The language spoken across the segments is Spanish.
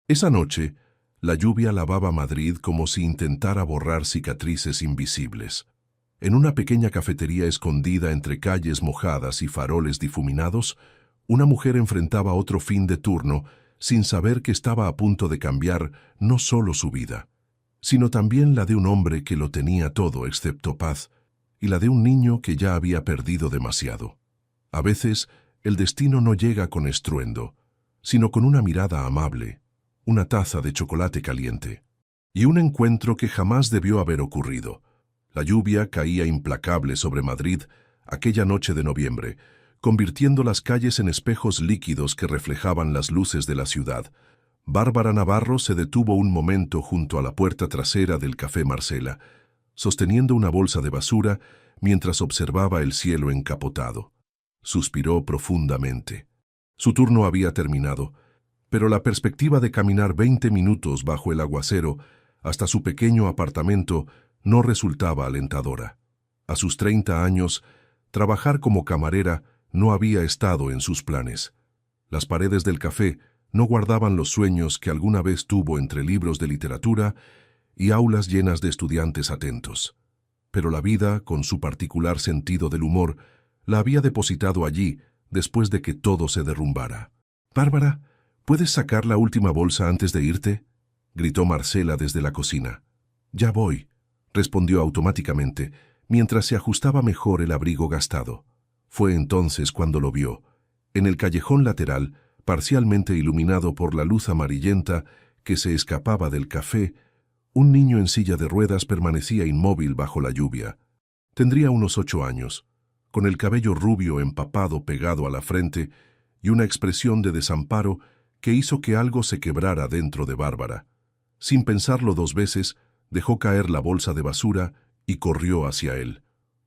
Esa noche, la lluvia lavaba Madrid como si intentara borrar cicatrices invisibles. En una pequeña cafetería escondida entre calles mojadas y faroles difuminados, una mujer enfrentaba otro fin de turno sin saber que estaba a punto de cambiar no solo su vida, sino también la de un hombre que lo tenía todo excepto paz, y la de un niño que ya había perdido demasiado. A veces, el destino no llega con estruendo, sino con una mirada amable, una taza de chocolate caliente, y un encuentro que jamás debió haber ocurrido. La lluvia caía implacable sobre Madrid aquella noche de noviembre, convirtiendo las calles en espejos líquidos que reflejaban las luces de la ciudad. Bárbara Navarro se detuvo un momento junto a la puerta trasera del Café Marcela, sosteniendo una bolsa de basura mientras observaba el cielo encapotado. Suspiró profundamente. Su turno había terminado, pero la perspectiva de caminar 20 minutos bajo el aguacero hasta su pequeño apartamento no resultaba alentadora. A sus 30 años, trabajar como camarera no había estado en sus planes. Las paredes del café no guardaban los sueños que alguna vez tuvo entre libros de literatura y aulas llenas de estudiantes atentos. Pero la vida, con su particular sentido del humor, la había depositado allí después de que todo se derrumbara. «Bárbara, ¿puedes sacar la última bolsa antes de irte?», gritó Marcela desde la cocina. «Ya voy», respondió automáticamente, mientras se ajustaba mejor el abrigo gastado. Fue entonces cuando lo vio. En el callejón lateral, parcialmente iluminado por la luz amarillenta que se escapaba del café, un niño en silla de ruedas permanecía inmóvil bajo la lluvia. Tendría unos 8 años, con el cabello rubio empapado pegado a la frente y una expresión de desamparo que hizo que algo se quebrara dentro de Bárbara. Sin pensarlo 2 veces, dejó caer la bolsa de basura y corrió hacia él.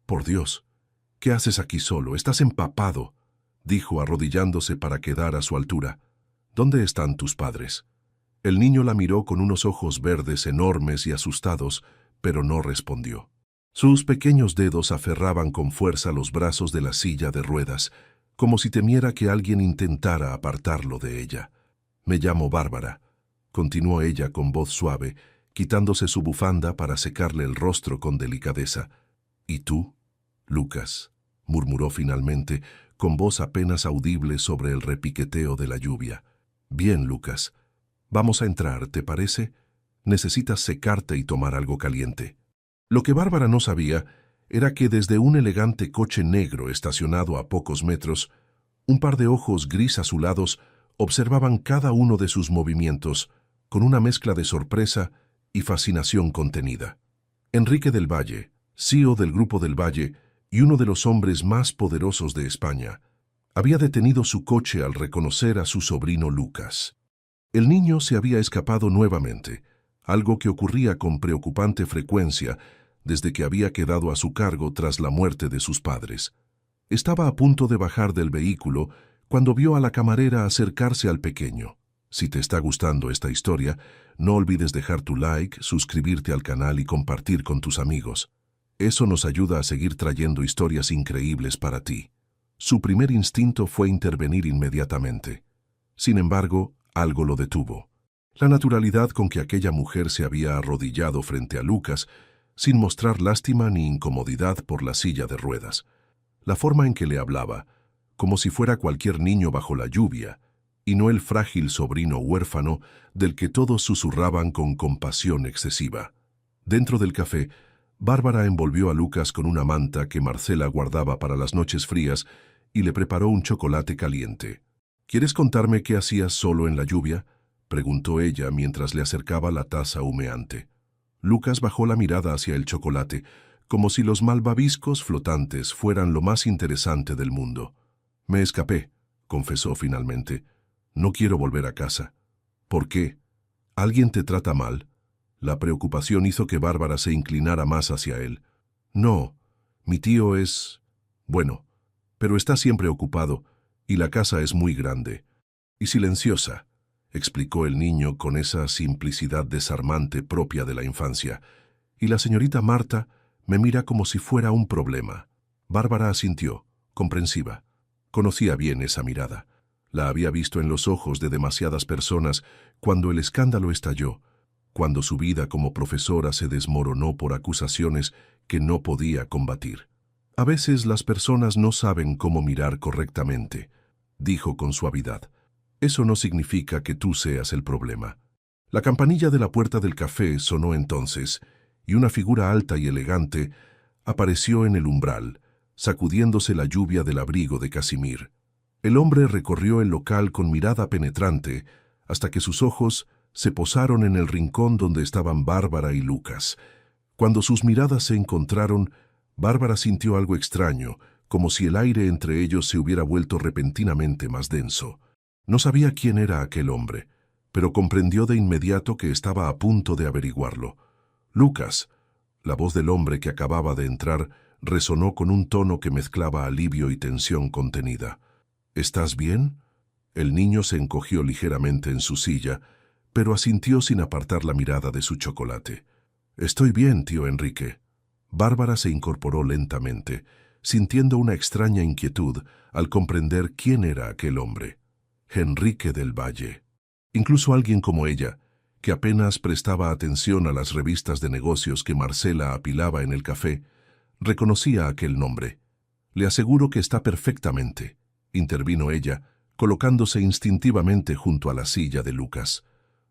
«Por Dios, ¿qué haces aquí solo? Estás empapado», dijo arrodillándose para quedar a su altura. «¿Dónde están tus padres?». El niño la miró con unos ojos verdes enormes y asustados, pero no respondió. Sus pequeños dedos aferraban con fuerza los brazos de la silla de ruedas, como si temiera que alguien intentara apartarlo de ella. «Me llamo Bárbara», continuó ella con voz suave, quitándose su bufanda para secarle el rostro con delicadeza. «¿Y tú?». «Lucas», murmuró finalmente, con voz apenas audible sobre el repiqueteo de la lluvia. «Bien, Lucas. Vamos a entrar, ¿te parece? Necesitas secarte y tomar algo caliente». Lo que Bárbara no sabía era que desde un elegante coche negro estacionado a pocos metros, un par de ojos gris azulados observaban cada uno de sus movimientos con una mezcla de sorpresa y fascinación contenida. Enrique del Valle, CEO del Grupo del Valle y uno de los hombres más poderosos de España, había detenido su coche al reconocer a su sobrino Lucas. El niño se había escapado nuevamente, algo que ocurría con preocupante frecuencia desde que había quedado a su cargo tras la muerte de sus padres. Estaba a punto de bajar del vehículo cuando vio a la camarera acercarse al pequeño. Si te está gustando esta historia, no olvides dejar tu like, suscribirte al canal y compartir con tus amigos. Eso nos ayuda a seguir trayendo historias increíbles para ti. Su primer instinto fue intervenir inmediatamente. Sin embargo, algo lo detuvo. La naturalidad con que aquella mujer se había arrodillado frente a Lucas, sin mostrar lástima ni incomodidad por la silla de ruedas. La forma en que le hablaba, como si fuera cualquier niño bajo la lluvia, y no el frágil sobrino huérfano del que todos susurraban con compasión excesiva. Dentro del café, Bárbara envolvió a Lucas con una manta que Marcela guardaba para las noches frías y le preparó un chocolate caliente. «¿Quieres contarme qué hacías solo en la lluvia?», preguntó ella mientras le acercaba la taza humeante. Lucas bajó la mirada hacia el chocolate, como si los malvaviscos flotantes fueran lo más interesante del mundo. «Me escapé», confesó finalmente. «No quiero volver a casa». «¿Por qué? ¿Alguien te trata mal?». La preocupación hizo que Bárbara se inclinara más hacia él. «No, mi tío es... bueno, pero está siempre ocupado, y la casa es muy grande. Y silenciosa», explicó el niño con esa simplicidad desarmante propia de la infancia. «Y la señorita Marta me mira como si fuera un problema». Bárbara asintió, comprensiva. Conocía bien esa mirada. La había visto en los ojos de demasiadas personas cuando el escándalo estalló, cuando su vida como profesora se desmoronó por acusaciones que no podía combatir. A veces las personas no saben cómo mirar correctamente, dijo con suavidad. Eso no significa que tú seas el problema. La campanilla de la puerta del café sonó entonces, y una figura alta y elegante apareció en el umbral, sacudiéndose la lluvia del abrigo de Casimir. El hombre recorrió el local con mirada penetrante hasta que sus ojos se posaron en el rincón donde estaban Bárbara y Lucas. Cuando sus miradas se encontraron, Bárbara sintió algo extraño, como si el aire entre ellos se hubiera vuelto repentinamente más denso. No sabía quién era aquel hombre, pero comprendió de inmediato que estaba a punto de averiguarlo. Lucas, la voz del hombre que acababa de entrar, resonó con un tono que mezclaba alivio y tensión contenida. ¿Estás bien? El niño se encogió ligeramente en su silla, pero asintió sin apartar la mirada de su chocolate. Estoy bien, tío Enrique. Bárbara se incorporó lentamente, sintiendo una extraña inquietud al comprender quién era aquel hombre. Enrique del Valle. Incluso alguien como ella, que apenas prestaba atención a las revistas de negocios que Marcela apilaba en el café, reconocía aquel nombre. Le aseguro que está perfectamente, intervino ella, colocándose instintivamente junto a la silla de Lucas.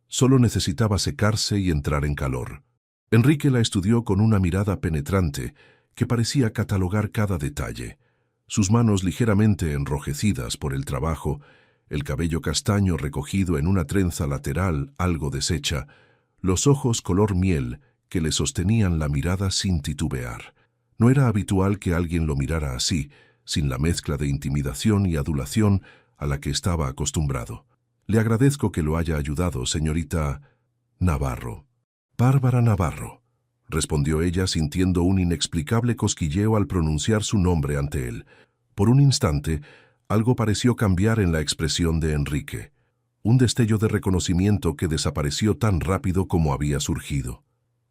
Solo necesitaba secarse y entrar en calor. Enrique la estudió con una mirada penetrante que parecía catalogar cada detalle. Sus manos ligeramente enrojecidas por el trabajo, el cabello castaño recogido en una trenza lateral algo deshecha, los ojos color miel que le sostenían la mirada sin titubear. No era habitual que alguien lo mirara así, sin la mezcla de intimidación y adulación a la que estaba acostumbrado. Le agradezco que lo haya ayudado, señorita Navarro. Bárbara Navarro, respondió ella sintiendo un inexplicable cosquilleo al pronunciar su nombre ante él. Por un instante, algo pareció cambiar en la expresión de Enrique. Un destello de reconocimiento que desapareció tan rápido como había surgido.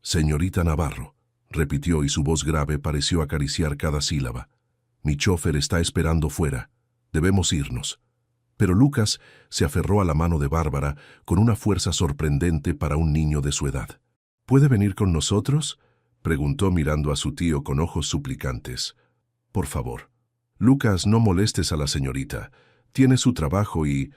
Señorita Navarro, repitió y su voz grave pareció acariciar cada sílaba. Mi chofer está esperando fuera. Debemos irnos. Pero Lucas se aferró a la mano de Bárbara con una fuerza sorprendente para un niño de su edad. ¿Puede venir con nosotros?, preguntó mirando a su tío con ojos suplicantes. Por favor. Lucas, no molestes a la señorita. Tiene su trabajo y...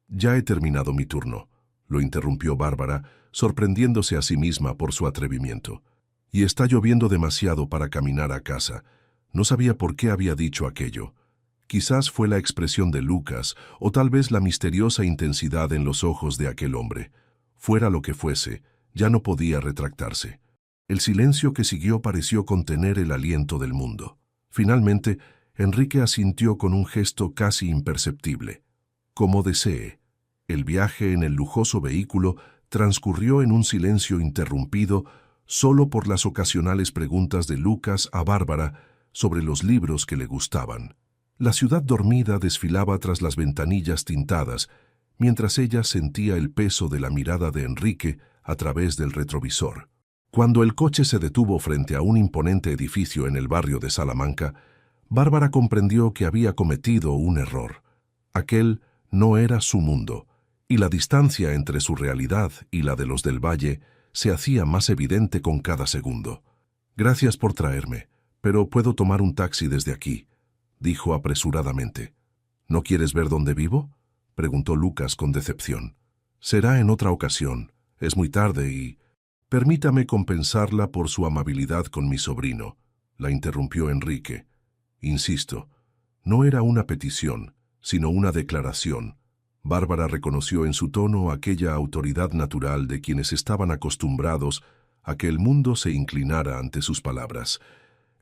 Ya he terminado mi turno, lo interrumpió Bárbara, sorprendiéndose a sí misma por su atrevimiento. Y está lloviendo demasiado para caminar a casa. No sabía por qué había dicho aquello. Quizás fue la expresión de Lucas, o tal vez la misteriosa intensidad en los ojos de aquel hombre. Fuera lo que fuese, ya no podía retractarse. El silencio que siguió pareció contener el aliento del mundo. Finalmente, Enrique asintió con un gesto casi imperceptible. Como desee. El viaje en el lujoso vehículo transcurrió en un silencio interrumpido solo por las ocasionales preguntas de Lucas a Bárbara sobre los libros que le gustaban. La ciudad dormida desfilaba tras las ventanillas tintadas, mientras ella sentía el peso de la mirada de Enrique a través del retrovisor. Cuando el coche se detuvo frente a un imponente edificio en el barrio de Salamanca, Bárbara comprendió que había cometido un error. Aquel no era su mundo, y la distancia entre su realidad y la de los del Valle se hacía más evidente con cada segundo. Gracias por traerme, pero puedo tomar un taxi desde aquí, dijo apresuradamente. ¿No quieres ver dónde vivo?, preguntó Lucas con decepción. Será en otra ocasión. Es muy tarde y... Permítame compensarla por su amabilidad con mi sobrino, la interrumpió Enrique. Insisto, no era una petición, sino una declaración. Bárbara reconoció en su tono aquella autoridad natural de quienes estaban acostumbrados a que el mundo se inclinara ante sus palabras.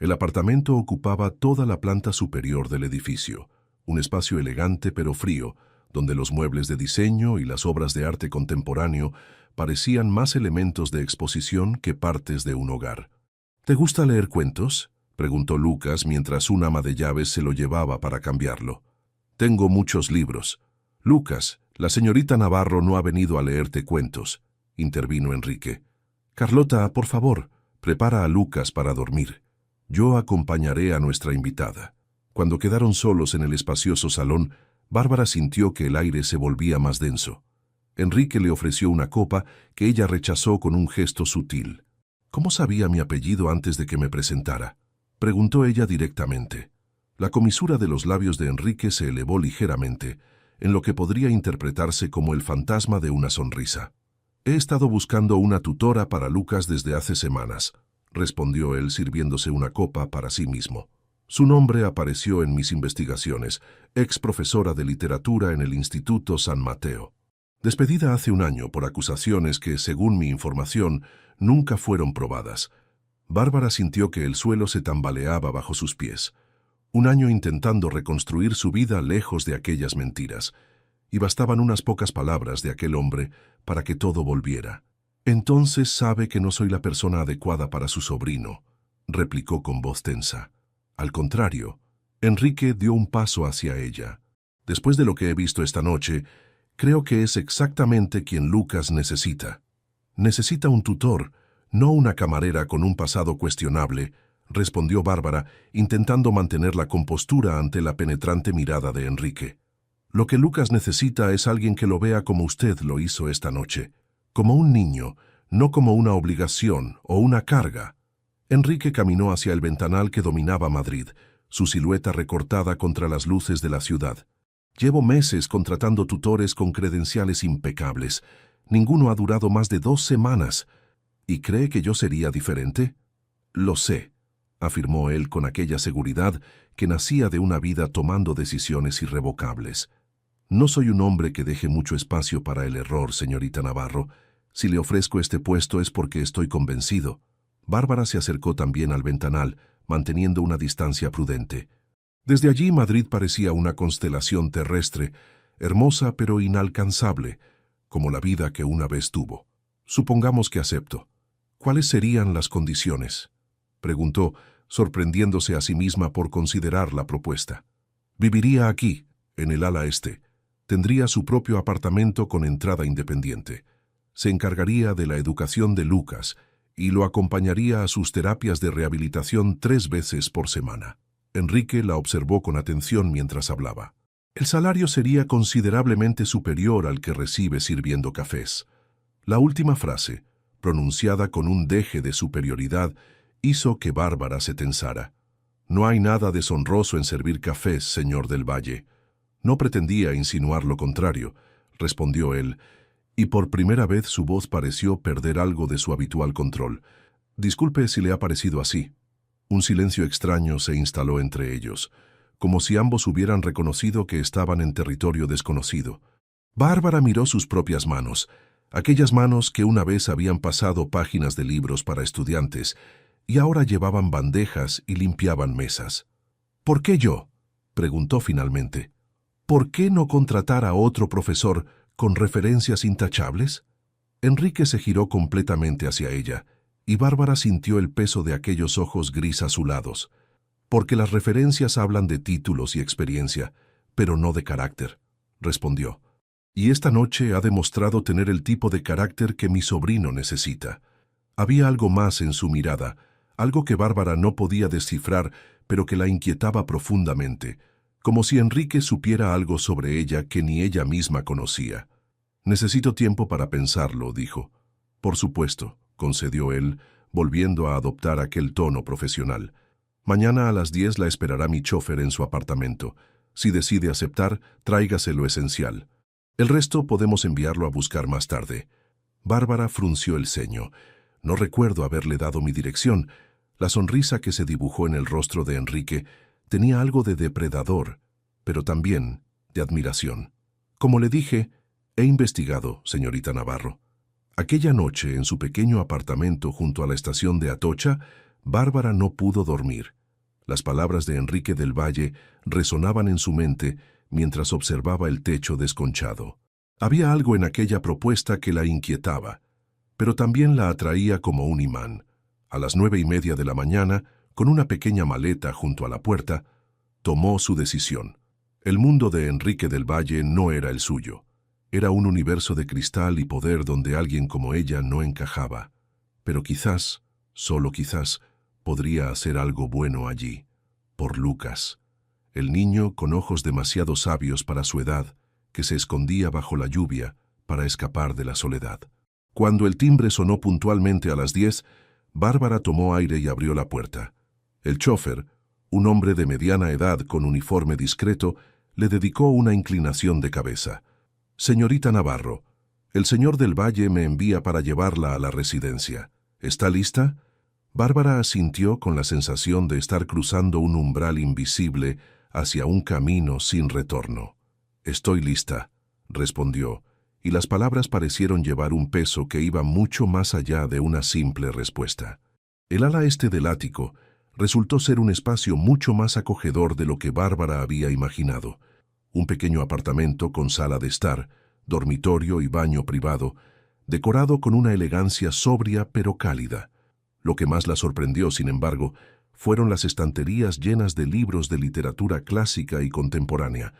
El apartamento ocupaba toda la planta superior del edificio, un espacio elegante pero frío, donde los muebles de diseño y las obras de arte contemporáneo parecían más elementos de exposición que partes de un hogar. ¿Te gusta leer cuentos?, preguntó Lucas mientras un ama de llaves se lo llevaba para cambiarlo. Tengo muchos libros. Lucas, la señorita Navarro no ha venido a leerte cuentos, intervino Enrique. Carlota, por favor, prepara a Lucas para dormir. Yo acompañaré a nuestra invitada. Cuando quedaron solos en el espacioso salón, Bárbara sintió que el aire se volvía más denso. Enrique le ofreció una copa que ella rechazó con un gesto sutil. «¿Cómo sabía mi apellido antes de que me presentara?», preguntó ella directamente. La comisura de los labios de Enrique se elevó ligeramente, en lo que podría interpretarse como el fantasma de una sonrisa. «He estado buscando una tutora para Lucas desde hace semanas», respondió él sirviéndose una copa para sí mismo. «Su nombre apareció en mis investigaciones, ex profesora de literatura en el Instituto San Mateo. Despedida hace un año por acusaciones que, según mi información, nunca fueron probadas». Bárbara sintió que el suelo se tambaleaba bajo sus pies. Un año intentando reconstruir su vida lejos de aquellas mentiras, y bastaban unas pocas palabras de aquel hombre para que todo volviera. «Entonces sabe que no soy la persona adecuada para su sobrino», replicó con voz tensa. Al contrario, Enrique dio un paso hacia ella. «Después de lo que he visto esta noche, creo que es exactamente quien Lucas necesita. Necesita un tutor, no una camarera con un pasado cuestionable», respondió Bárbara, intentando mantener la compostura ante la penetrante mirada de Enrique. «Lo que Lucas necesita es alguien que lo vea como usted lo hizo esta noche, como un niño, no como una obligación o una carga». Enrique caminó hacia el ventanal que dominaba Madrid, su silueta recortada contra las luces de la ciudad. «Llevo meses contratando tutores con credenciales impecables. Ninguno ha durado más de 2 semanas. ¿Y cree que yo sería diferente?». «Lo sé», afirmó él con aquella seguridad que nacía de una vida tomando decisiones irrevocables. «No soy un hombre que deje mucho espacio para el error, señorita Navarro. Si le ofrezco este puesto es porque estoy convencido». Bárbara se acercó también al ventanal, manteniendo una distancia prudente. Desde allí Madrid parecía una constelación terrestre, hermosa pero inalcanzable, como la vida que una vez tuvo. «Supongamos que acepto. ¿Cuáles serían las condiciones?», preguntó, sorprendiéndose a sí misma por considerar la propuesta. «Viviría aquí, en el ala este. Tendría su propio apartamento con entrada independiente. Se encargaría de la educación de Lucas y lo acompañaría a sus terapias de rehabilitación 3 veces por semana». Enrique la observó con atención mientras hablaba. «El salario sería considerablemente superior al que recibe sirviendo cafés». La última frase, pronunciada con un deje de superioridad, hizo que Bárbara se tensara. «No hay nada deshonroso en servir cafés, señor del Valle». «No pretendía insinuar lo contrario», respondió él, y por primera vez su voz pareció perder algo de su habitual control. «Disculpe si le ha parecido así». Un silencio extraño se instaló entre ellos, como si ambos hubieran reconocido que estaban en territorio desconocido. Bárbara miró sus propias manos, aquellas manos que una vez habían pasado páginas de libros para estudiantes y ahora llevaban bandejas y limpiaban mesas. «¿Por qué yo?», preguntó finalmente. «¿Por qué no contratar a otro profesor con referencias intachables?». Enrique se giró completamente hacia ella, y Bárbara sintió el peso de aquellos ojos gris azulados. «Porque las referencias hablan de títulos y experiencia, pero no de carácter», respondió. «Y esta noche ha demostrado tener el tipo de carácter que mi sobrino necesita». Había algo más en su mirada, algo que Bárbara no podía descifrar, pero que la inquietaba profundamente, como si Enrique supiera algo sobre ella que ni ella misma conocía. «Necesito tiempo para pensarlo», dijo. «Por supuesto», concedió él, volviendo a adoptar aquel tono profesional. «Mañana a las 10 la esperará mi chofer en su apartamento. Si decide aceptar, tráigase lo esencial. El resto podemos enviarlo a buscar más tarde». Bárbara frunció el ceño. «No recuerdo haberle dado mi dirección». La sonrisa que se dibujó en el rostro de Enrique tenía algo de depredador, pero también de admiración. «Como le dije, he investigado, señorita Navarro». Aquella noche, en su pequeño apartamento junto a la estación de Atocha, Bárbara no pudo dormir. Las palabras de Enrique del Valle resonaban en su mente mientras observaba el techo desconchado. Había algo en aquella propuesta que la inquietaba, pero también la atraía como un imán. A las 9:30 de la mañana, con una pequeña maleta junto a la puerta, tomó su decisión. El mundo de Enrique del Valle no era el suyo. Era un universo de cristal y poder donde alguien como ella no encajaba. Pero quizás, solo quizás, podría hacer algo bueno allí. Por Lucas. el niño con ojos demasiado sabios para su edad, que se escondía bajo la lluvia para escapar de la soledad. Cuando el timbre sonó puntualmente a las 10, Bárbara tomó aire y abrió la puerta. El chófer, un hombre de mediana edad con uniforme discreto, le dedicó una inclinación de cabeza. «Señorita Navarro, el señor del Valle me envía para llevarla a la residencia. ¿Está lista?» Bárbara asintió con la sensación de estar cruzando un umbral invisible hacia un camino sin retorno. «Estoy lista», respondió, y las palabras parecieron llevar un peso que iba mucho más allá de una simple respuesta. El ala este del ático resultó ser un espacio mucho más acogedor de lo que Bárbara había imaginado. Un pequeño apartamento con sala de estar, dormitorio y baño privado, decorado con una elegancia sobria pero cálida. Lo que más la sorprendió, sin embargo, fueron las estanterías llenas de libros de literatura clásica y contemporánea,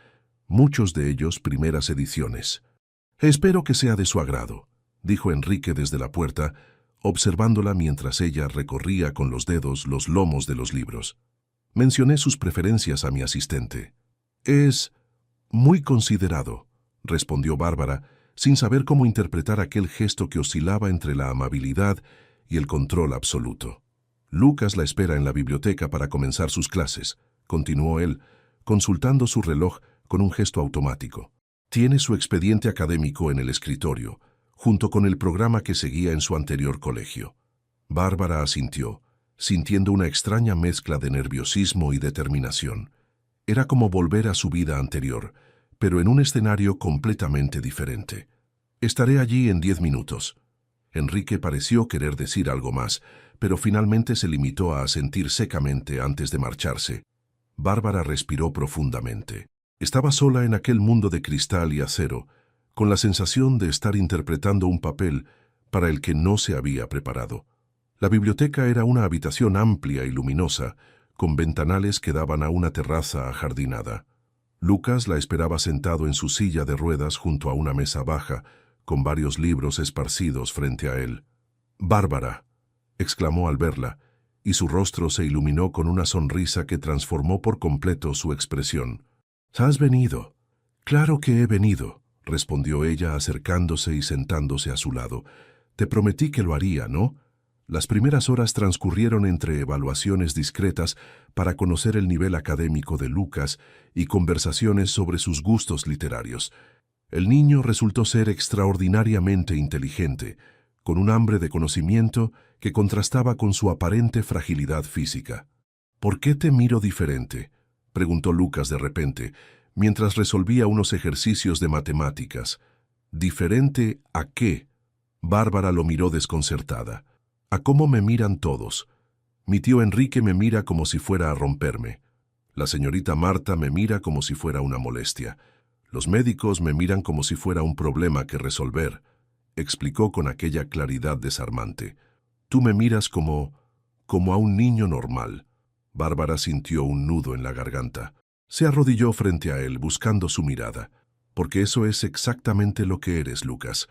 muchos de ellos primeras ediciones. «Espero que sea de su agrado», dijo Enrique desde la puerta, observándola mientras ella recorría con los dedos los lomos de los libros. Mencioné sus preferencias a mi asistente. «Es muy considerado», respondió Bárbara, sin saber cómo interpretar aquel gesto que oscilaba entre la amabilidad y el control absoluto. «Lucas la espera en la biblioteca para comenzar sus clases», continuó él, consultando su reloj con un gesto automático. «Tiene su expediente académico en el escritorio, junto con el programa que seguía en su anterior colegio». Bárbara asintió, sintiendo una extraña mezcla de nerviosismo y determinación. Era como volver a su vida anterior, pero en un escenario completamente diferente. «Estaré allí en 10 minutos». Enrique pareció querer decir algo más, pero finalmente se limitó a asentir secamente antes de marcharse. Bárbara respiró profundamente. Estaba sola en aquel mundo de cristal y acero, con la sensación de estar interpretando un papel para el que no se había preparado. La biblioteca era una habitación amplia y luminosa, con ventanales que daban a una terraza ajardinada. Lucas la esperaba sentado en su silla de ruedas junto a una mesa baja, con varios libros esparcidos frente a él. «Bárbara», exclamó al verla, y su rostro se iluminó con una sonrisa que transformó por completo su expresión. «¿Has venido?» «Claro que he venido», respondió ella acercándose y sentándose a su lado. «Te prometí que lo haría, ¿no?» Las primeras horas transcurrieron entre evaluaciones discretas para conocer el nivel académico de Lucas y conversaciones sobre sus gustos literarios. El niño resultó ser extraordinariamente inteligente, con un hambre de conocimiento que contrastaba con su aparente fragilidad física. «¿Por qué te miro diferente?», preguntó Lucas de repente, mientras resolvía unos ejercicios de matemáticas. «¿Diferente a qué?». Bárbara lo miró desconcertada. «A cómo me miran todos. Mi tío Enrique me mira como si fuera a romperme. La señorita Marta me mira como si fuera una molestia. Los médicos me miran como si fuera un problema que resolver», explicó con aquella claridad desarmante. «Tú me miras como a un niño normal». Bárbara sintió un nudo en la garganta. Se arrodilló frente a él, buscando su mirada. «Porque eso es exactamente lo que eres, Lucas.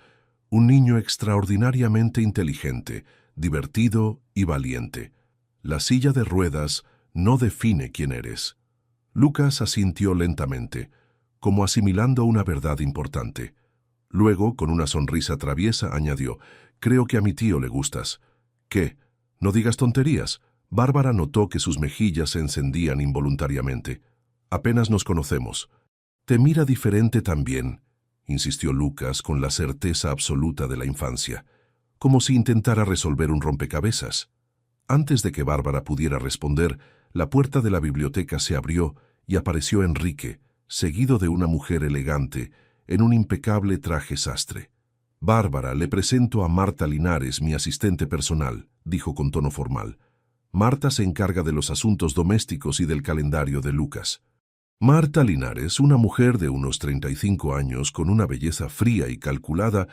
Un niño extraordinariamente inteligente, divertido y valiente. La silla de ruedas no define quién eres». Lucas asintió lentamente, como asimilando una verdad importante. Luego, con una sonrisa traviesa, añadió: «Creo que a mi tío le gustas». «¿Qué? No digas tonterías». Bárbara notó que sus mejillas se encendían involuntariamente. «Apenas nos conocemos». «Te mira diferente también», insistió Lucas con la certeza absoluta de la infancia, como si intentara resolver un rompecabezas. Antes de que Bárbara pudiera responder, la puerta de la biblioteca se abrió y apareció Enrique, seguido de una mujer elegante, en un impecable traje sastre. «Bárbara, le presento a Marta Linares, mi asistente personal», dijo con tono formal. «Marta se encarga de los asuntos domésticos y del calendario de Lucas». Marta Linares, una mujer de unos 35 años, con una belleza fría y calculada,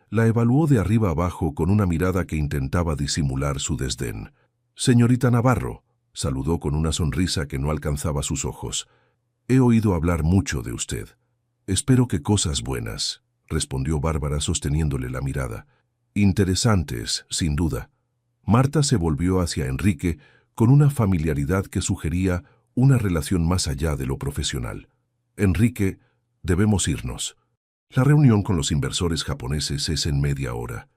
la evaluó de arriba abajo con una mirada que intentaba disimular su desdén. «Señorita Navarro», saludó con una sonrisa que no alcanzaba sus ojos. «He oído hablar mucho de usted». «Espero que cosas buenas», respondió Bárbara sosteniéndole la mirada. «Interesantes, sin duda». Marta se volvió hacia Enrique con una familiaridad que sugería una relación más allá de lo profesional. Enrique, debemos irnos. La reunión con los inversores japoneses es en media hora.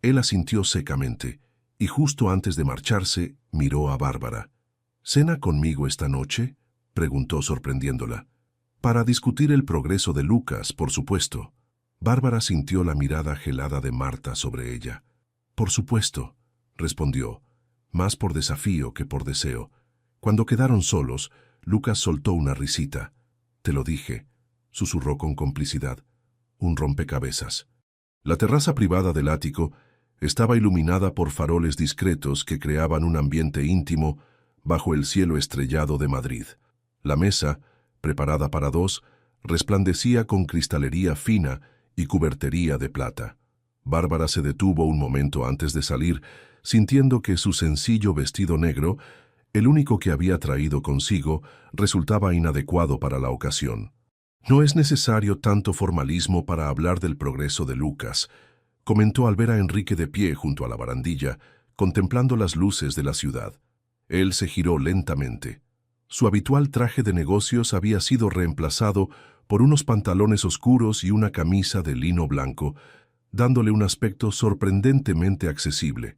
Él asintió secamente, y justo antes de marcharse, miró a Bárbara. ¿Cena conmigo esta noche?, preguntó sorprendiéndola. Para discutir el progreso de Lucas, por supuesto. Bárbara sintió la mirada gelada de Marta sobre ella. Por supuesto, respondió, más por desafío que por deseo. Cuando quedaron solos, Lucas soltó una risita. Te lo dije, susurró con complicidad. Un rompecabezas. La terraza privada del ático estaba iluminada por faroles discretos que creaban un ambiente íntimo bajo el cielo estrellado de Madrid. La mesa, preparada para dos, resplandecía con cristalería fina y cubertería de plata. Bárbara se detuvo un momento antes de salir, sintiendo que su sencillo vestido negro, el único que había traído consigo, resultaba inadecuado para la ocasión. No es necesario tanto formalismo para hablar del progreso de Lucas, comentó al ver a Enrique de pie junto a la barandilla, contemplando las luces de la ciudad. Él se giró lentamente. Su habitual traje de negocios había sido reemplazado por unos pantalones oscuros y una camisa de lino blanco, dándole un aspecto sorprendentemente accesible.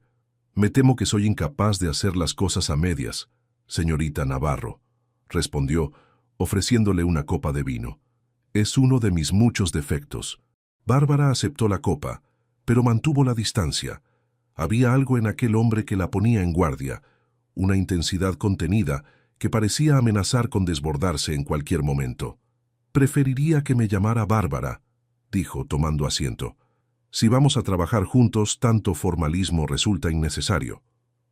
Me temo que soy incapaz de hacer las cosas a medias, señorita Navarro, respondió, ofreciéndole una copa de vino. Es uno de mis muchos defectos. Bárbara aceptó la copa, pero mantuvo la distancia. Había algo en aquel hombre que la ponía en guardia, una intensidad contenida que parecía amenazar con desbordarse en cualquier momento. Preferiría que me llamara Bárbara, dijo, tomando asiento. Si vamos a trabajar juntos, tanto formalismo resulta innecesario.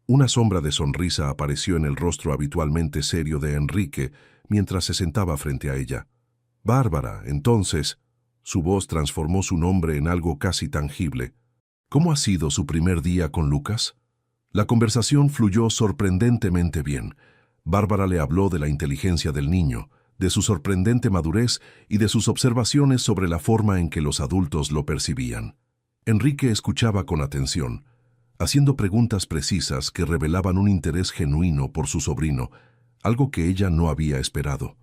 Una sombra de sonrisa apareció en el rostro habitualmente serio de Enrique mientras se sentaba frente a ella. Bárbara, entonces, su voz transformó su nombre en algo casi tangible. ¿Cómo ha sido su primer día con Lucas? La conversación fluyó sorprendentemente bien. Bárbara le habló de la inteligencia del niño, de su sorprendente madurez y de sus observaciones sobre la forma en que los adultos lo percibían. Enrique escuchaba con atención, haciendo preguntas precisas que revelaban un interés genuino por su sobrino, algo que ella no había esperado.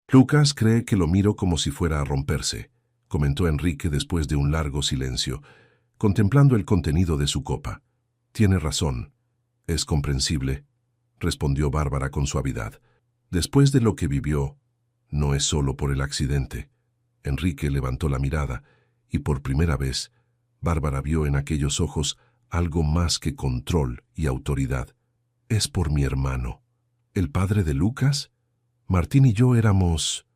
Lucas cree que lo miro como si fuera a romperse, comentó Enrique después de un largo silencio, contemplando el contenido de su copa. Tiene razón. Es comprensible, respondió Bárbara con suavidad. Después de lo que vivió, no es solo por el accidente. Enrique levantó la mirada y por primera vez, Bárbara vio en aquellos ojos algo más que control y autoridad. Es por mi hermano. ¿El padre de Lucas? Martín y yo éramos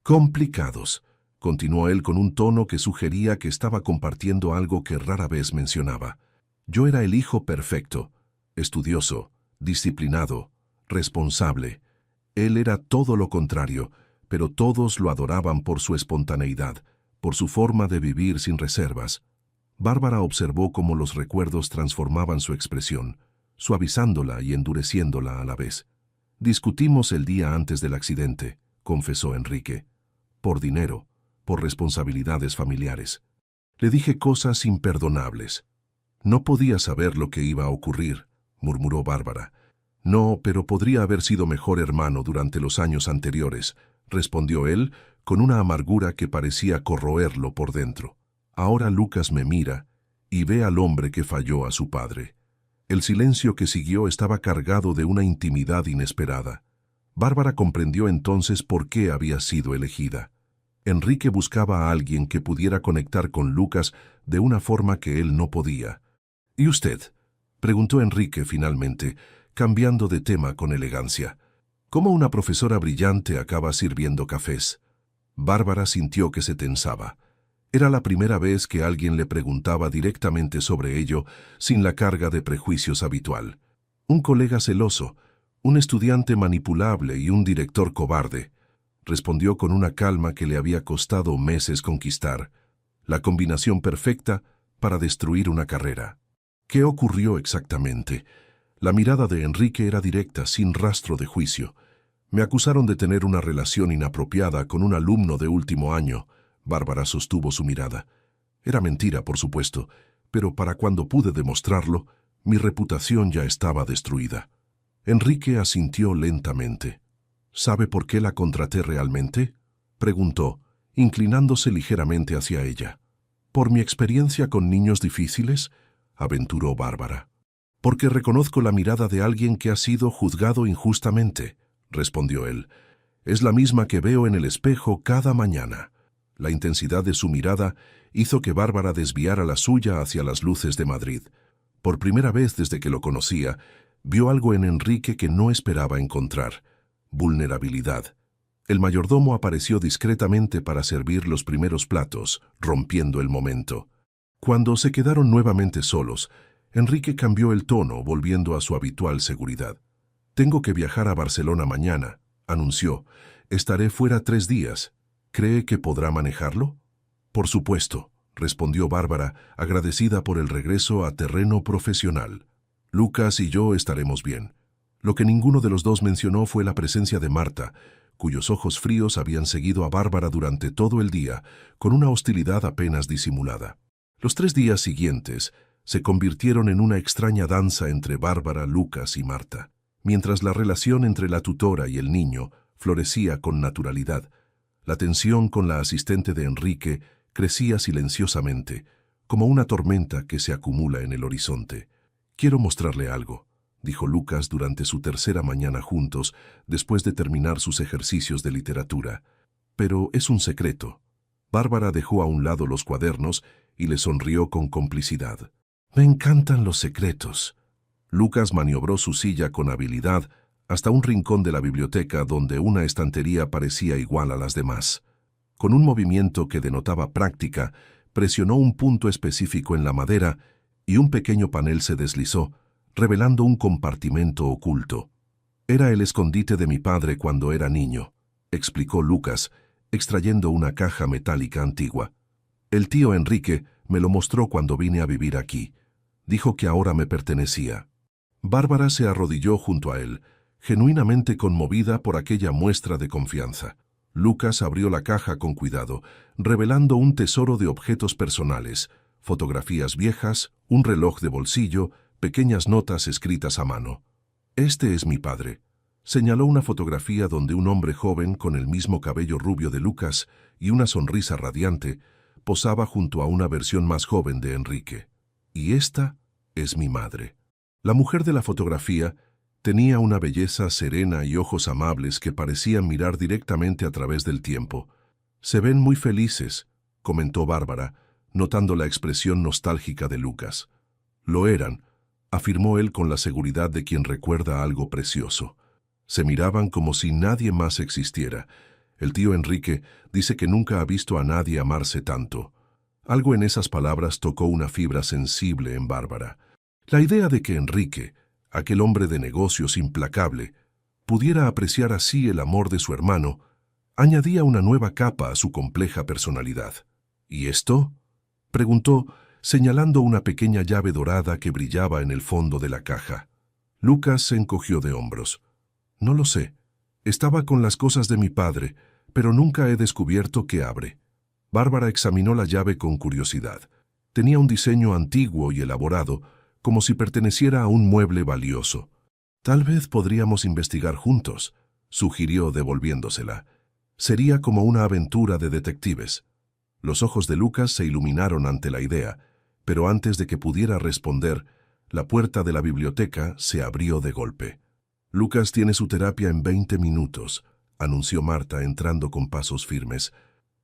complicados, continuó él con un tono que sugería que estaba compartiendo algo que rara vez mencionaba. Yo era el hijo perfecto, estudioso, disciplinado, responsable. Él era todo lo contrario, pero todos lo adoraban por su espontaneidad, por su forma de vivir sin reservas. Bárbara observó cómo los recuerdos transformaban su expresión, suavizándola y endureciéndola a la vez. Discutimos el día antes del accidente, confesó Enrique. Por dinero, por responsabilidades familiares. Le dije cosas imperdonables. No podía saber lo que iba a ocurrir, murmuró Bárbara. No, pero podría haber sido mejor hermano durante los años anteriores, respondió él con una amargura que parecía corroerlo por dentro. Ahora Lucas me mira y ve al hombre que falló a su padre. El silencio que siguió estaba cargado de una intimidad inesperada. Bárbara comprendió entonces por qué había sido elegida. Enrique buscaba a alguien que pudiera conectar con Lucas de una forma que él no podía. ¿Y usted?, preguntó Enrique finalmente, cambiando de tema con elegancia. ¿Cómo una profesora brillante acaba sirviendo cafés? Bárbara sintió que se tensaba. Era la primera vez que alguien le preguntaba directamente sobre ello, sin la carga de prejuicios habitual. Un colega celoso, un estudiante manipulable y un director cobarde, respondió con una calma que le había costado meses conquistar. La combinación perfecta para destruir una carrera. ¿Qué ocurrió exactamente? La mirada de Enrique era directa, sin rastro de juicio. Me acusaron de tener una relación inapropiada con un alumno de último año. Bárbara sostuvo su mirada. Era mentira, por supuesto, pero para cuando pude demostrarlo, mi reputación ya estaba destruida. Enrique asintió lentamente. ¿Sabe por qué la contraté realmente?, preguntó, inclinándose ligeramente hacia ella. «¿Por mi experiencia con niños difíciles?», aventuró Bárbara. «Porque reconozco la mirada de alguien que ha sido juzgado injustamente», respondió él. «Es la misma que veo en el espejo cada mañana». La intensidad de su mirada hizo que Bárbara desviara la suya hacia las luces de Madrid. Por primera vez desde que lo conocía, vio algo en Enrique que no esperaba encontrar: vulnerabilidad. El mayordomo apareció discretamente para servir los primeros platos, rompiendo el momento. Cuando se quedaron nuevamente solos, Enrique cambió el tono, volviendo a su habitual seguridad. «Tengo que viajar a Barcelona mañana», anunció. «Estaré fuera 3 días. ¿Cree que podrá manejarlo?». «Por supuesto», respondió Bárbara, agradecida por el regreso a terreno profesional. «Lucas y yo estaremos bien». Lo que ninguno de los dos mencionó fue la presencia de Marta, cuyos ojos fríos habían seguido a Bárbara durante todo el día, con una hostilidad apenas disimulada. Los 3 días siguientes se convirtieron en una extraña danza entre Bárbara, Lucas y Marta. Mientras la relación entre la tutora y el niño florecía con naturalidad, la tensión con la asistente de Enrique crecía silenciosamente, como una tormenta que se acumula en el horizonte. «Quiero mostrarle algo», dijo Lucas durante su tercera mañana juntos, después de terminar sus ejercicios de literatura. «Pero es un secreto». Bárbara dejó a un lado los cuadernos y le sonrió con complicidad. «Me encantan los secretos». Lucas maniobró su silla con habilidad hasta un rincón de la biblioteca donde una estantería parecía igual a las demás. Con un movimiento que denotaba práctica, presionó un punto específico en la madera y un pequeño panel se deslizó, revelando un compartimento oculto. «Era el escondite de mi padre cuando era niño», explicó Lucas, extrayendo una caja metálica antigua. «El tío Enrique me lo mostró cuando vine a vivir aquí. Dijo que ahora me pertenecía». Bárbara se arrodilló junto a él, genuinamente conmovida por aquella muestra de confianza. Lucas abrió la caja con cuidado, revelando un tesoro de objetos personales, fotografías viejas, un reloj de bolsillo, pequeñas notas escritas a mano. «Este es mi padre», señaló una fotografía donde un hombre joven con el mismo cabello rubio de Lucas y una sonrisa radiante posaba junto a una versión más joven de Enrique. «Y esta es mi madre». La mujer de la fotografía tenía una belleza serena y ojos amables que parecían mirar directamente a través del tiempo. «Se ven muy felices», comentó Bárbara, notando la expresión nostálgica de Lucas. «Lo eran», afirmó él con la seguridad de quien recuerda algo precioso. Se miraban como si nadie más existiera. El tío Enrique dice que nunca ha visto a nadie amarse tanto. Algo en esas palabras tocó una fibra sensible en Bárbara. La idea de que Enrique, aquel hombre de negocios implacable, pudiera apreciar así el amor de su hermano, añadía una nueva capa a su compleja personalidad. «¿Y esto?», preguntó, señalando una pequeña llave dorada que brillaba en el fondo de la caja. Lucas se encogió de hombros. «No lo sé. Estaba con las cosas de mi padre, pero nunca he descubierto qué abre». Bárbara examinó la llave con curiosidad. Tenía un diseño antiguo y elaborado, como si perteneciera a un mueble valioso. «Tal vez podríamos investigar juntos», sugirió devolviéndosela. «Sería como una aventura de detectives». Los ojos de Lucas se iluminaron ante la idea, pero antes de que pudiera responder, la puerta de la biblioteca se abrió de golpe. «Lucas tiene su terapia en 20 minutos», anunció Marta entrando con pasos firmes.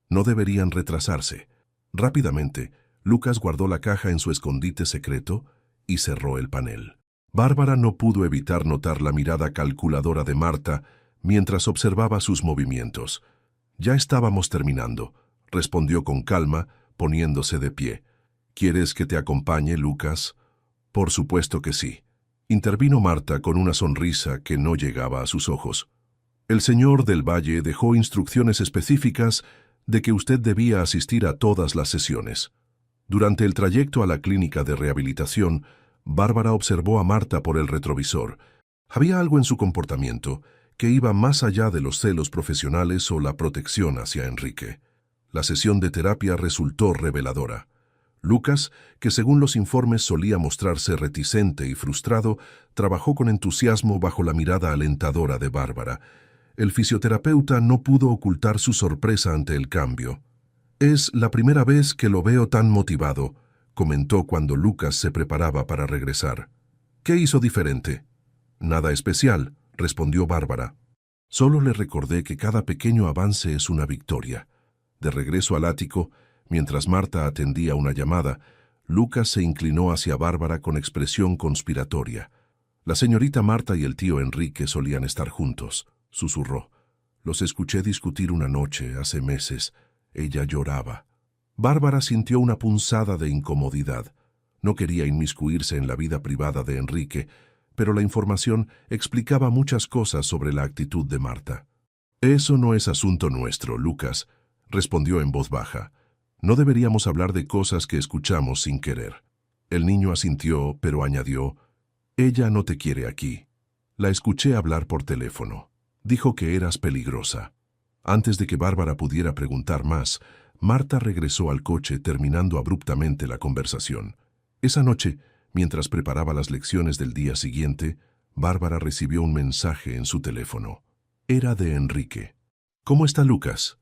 «No deberían retrasarse». Rápidamente, Lucas guardó la caja en su escondite secreto y cerró el panel. Bárbara no pudo evitar notar la mirada calculadora de Marta mientras observaba sus movimientos. «Ya estábamos terminando», respondió con calma, poniéndose de pie. «¿Quieres que te acompañe, Lucas?». «Por supuesto que sí», intervino Marta con una sonrisa que no llegaba a sus ojos. «El señor del Valle dejó instrucciones específicas de que usted debía asistir a todas las sesiones». Durante el trayecto a la clínica de rehabilitación, Bárbara observó a Marta por el retrovisor. Había algo en su comportamiento que iba más allá de los celos profesionales o la protección hacia Enrique. La sesión de terapia resultó reveladora. Lucas, que según los informes solía mostrarse reticente y frustrado, trabajó con entusiasmo bajo la mirada alentadora de Bárbara. El fisioterapeuta no pudo ocultar su sorpresa ante el cambio. «Es la primera vez que lo veo tan motivado», comentó cuando Lucas se preparaba para regresar. «¿Qué hizo diferente?» «Nada especial», respondió Bárbara. «Solo le recordé que cada pequeño avance es una victoria». De regreso al ático, mientras Marta atendía una llamada, Lucas se inclinó hacia Bárbara con expresión conspiratoria. «La señorita Marta y el tío Enrique solían estar juntos», susurró. «Los escuché discutir una noche, hace meses. Ella lloraba». Bárbara sintió una punzada de incomodidad. No quería inmiscuirse en la vida privada de Enrique, pero la información explicaba muchas cosas sobre la actitud de Marta. «Eso no es asunto nuestro, Lucas», respondió en voz baja. «No deberíamos hablar de cosas que escuchamos sin querer». El niño asintió, pero añadió: «Ella no te quiere aquí. La escuché hablar por teléfono. Dijo que eras peligrosa». Antes de que Bárbara pudiera preguntar más, Marta regresó al coche, terminando abruptamente la conversación. Esa noche, mientras preparaba las lecciones del día siguiente, Bárbara recibió un mensaje en su teléfono. Era de Enrique. «¿Cómo está Lucas?».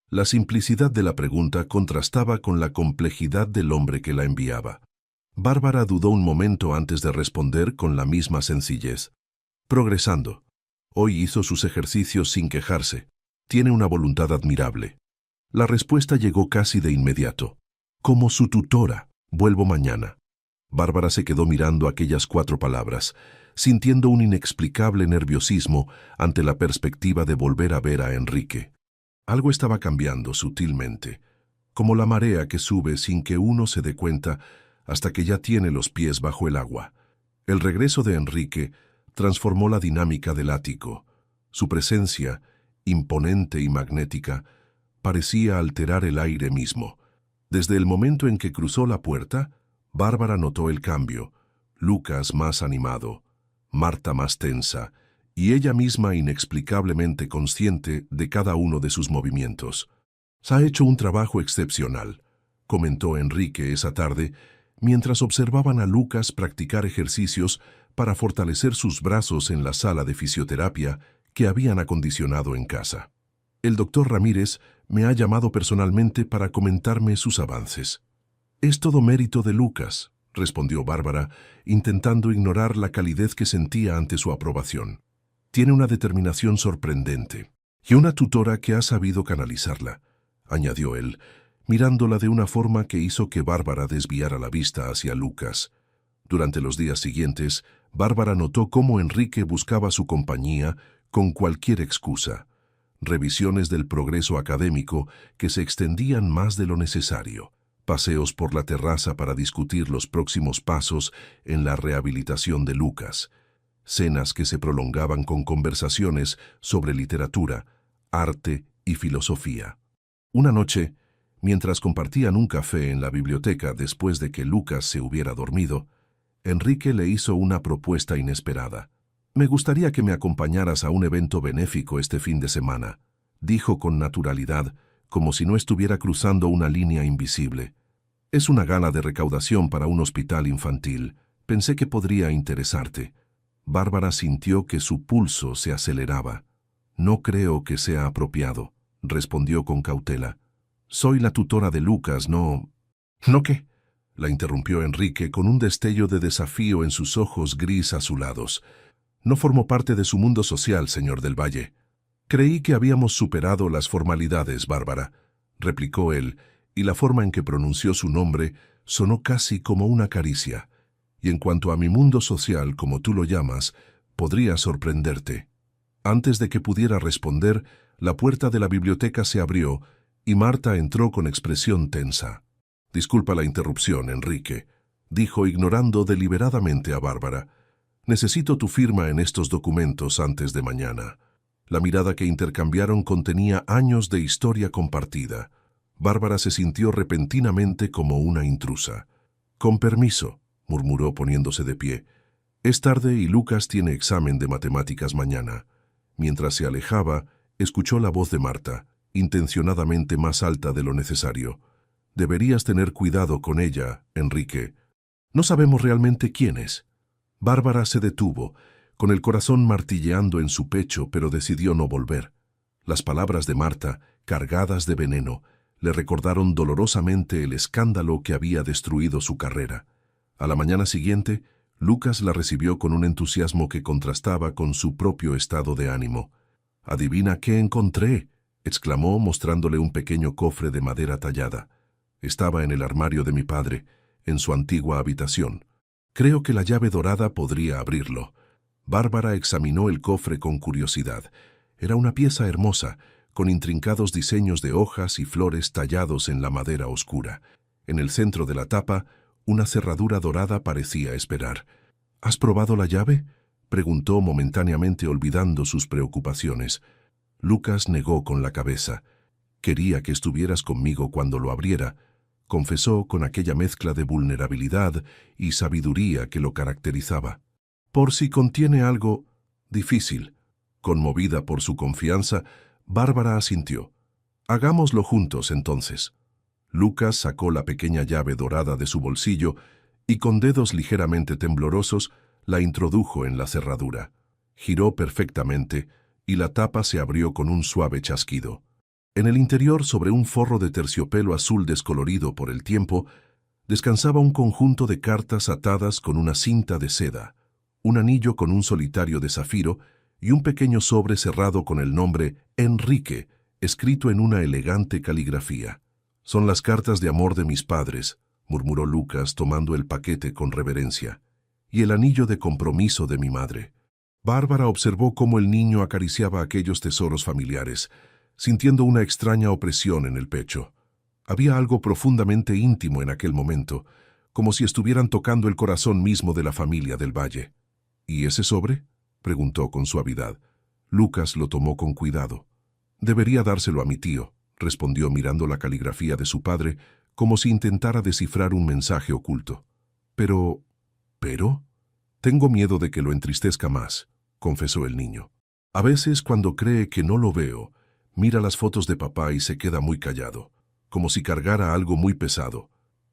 La simplicidad de la pregunta contrastaba con la complejidad del hombre que la enviaba. Bárbara dudó un momento antes de responder con la misma sencillez. «Progresando. Hoy hizo sus ejercicios sin quejarse. Tiene una voluntad admirable». La respuesta llegó casi de inmediato. «Como su tutora. Vuelvo mañana». Bárbara se quedó mirando aquellas 4 palabras, sintiendo un inexplicable nerviosismo ante la perspectiva de volver a ver a Enrique. Algo estaba cambiando sutilmente, como la marea que sube sin que uno se dé cuenta hasta que ya tiene los pies bajo el agua. El regreso de Enrique transformó la dinámica del ático. Su presencia, imponente y magnética, parecía alterar el aire mismo. Desde el momento en que cruzó la puerta, Bárbara notó el cambio: Lucas más animado, Marta más tensa, y ella misma inexplicablemente consciente de cada uno de sus movimientos. «Se ha hecho un trabajo excepcional», comentó Enrique esa tarde, mientras observaban a Lucas practicar ejercicios para fortalecer sus brazos en la sala de fisioterapia que habían acondicionado en casa. «El doctor Ramírez me ha llamado personalmente para comentarme sus avances». «Es todo mérito de Lucas», respondió Bárbara, intentando ignorar la calidez que sentía ante su aprobación. «Tiene una determinación sorprendente y una tutora que ha sabido canalizarla», añadió él, mirándola de una forma que hizo que Bárbara desviara la vista hacia Lucas. Durante los días siguientes, Bárbara notó cómo Enrique buscaba su compañía con cualquier excusa. Revisiones del progreso académico que se extendían más de lo necesario. Paseos por la terraza para discutir los próximos pasos en la rehabilitación de Lucas. Cenas que se prolongaban con conversaciones sobre literatura, arte y filosofía. Una noche, mientras compartían un café en la biblioteca después de que Lucas se hubiera dormido, Enrique le hizo una propuesta inesperada. «Me gustaría que me acompañaras a un evento benéfico este fin de semana», dijo con naturalidad, como si no estuviera cruzando una línea invisible. «Es una gala de recaudación para un hospital infantil. Pensé que podría interesarte». Bárbara sintió que su pulso se aceleraba. «No creo que sea apropiado», respondió con cautela. «Soy la tutora de Lucas, no...» «¿No qué?», la interrumpió Enrique con un destello de desafío en sus ojos gris azulados. «No formo parte de su mundo social, señor del Valle». «Creí que habíamos superado las formalidades, Bárbara», replicó él, y la forma en que pronunció su nombre sonó casi como una caricia. «Y en cuanto a mi mundo social, como tú lo llamas, podría sorprenderte». Antes de que pudiera responder, la puerta de la biblioteca se abrió y Marta entró con expresión tensa. «Disculpa la interrupción, Enrique», dijo ignorando deliberadamente a Bárbara. «Necesito tu firma en estos documentos antes de mañana». La mirada que intercambiaron contenía años de historia compartida. Bárbara se sintió repentinamente como una intrusa. «Con permiso», murmuró poniéndose de pie. «Es tarde y Lucas tiene examen de matemáticas mañana». Mientras se alejaba, escuchó la voz de Marta, intencionadamente más alta de lo necesario. «Deberías tener cuidado con ella, Enrique. No sabemos realmente quién es». Bárbara se detuvo, con el corazón martilleando en su pecho, pero decidió no volver. Las palabras de Marta, cargadas de veneno, le recordaron dolorosamente el escándalo que había destruido su carrera. A la mañana siguiente, Lucas la recibió con un entusiasmo que contrastaba con su propio estado de ánimo. «¿Adivina qué encontré?», exclamó mostrándole un pequeño cofre de madera tallada. Estaba en el armario de mi padre, en su antigua habitación. Creo que la llave dorada podría abrirlo. Bárbara examinó el cofre con curiosidad. Era una pieza hermosa, con intrincados diseños de hojas y flores tallados en la madera oscura. En el centro de la tapa, una cerradura dorada parecía esperar. «¿Has probado la llave?», preguntó momentáneamente olvidando sus preocupaciones. Lucas negó con la cabeza. «Quería que estuvieras conmigo cuando lo abriera», confesó con aquella mezcla de vulnerabilidad y sabiduría que lo caracterizaba. «Por si contiene algo difícil». Conmovida por su confianza, Bárbara asintió. «Hagámoslo juntos, entonces». Lucas sacó la pequeña llave dorada de su bolsillo y con dedos ligeramente temblorosos la introdujo en la cerradura. Giró perfectamente y la tapa se abrió con un suave chasquido. En el interior, sobre un forro de terciopelo azul descolorido por el tiempo, descansaba un conjunto de cartas atadas con una cinta de seda, un anillo con un solitario de zafiro y un pequeño sobre cerrado con el nombre Enrique, escrito en una elegante caligrafía. «Son las cartas de amor de mis padres», murmuró Lucas tomando el paquete con reverencia, «y el anillo de compromiso de mi madre». Bárbara observó cómo el niño acariciaba aquellos tesoros familiares, sintiendo una extraña opresión en el pecho. Había algo profundamente íntimo en aquel momento, como si estuvieran tocando el corazón mismo de la familia del Valle. «¿Y ese sobre?», preguntó con suavidad. Lucas lo tomó con cuidado. «Debería dárselo a mi tío», respondió mirando la caligrafía de su padre, como si intentara descifrar un mensaje oculto. «¿Pero? Tengo miedo de que lo entristezca más», confesó el niño. «A veces, cuando cree que no lo veo, mira las fotos de papá y se queda muy callado, como si cargara algo muy pesado».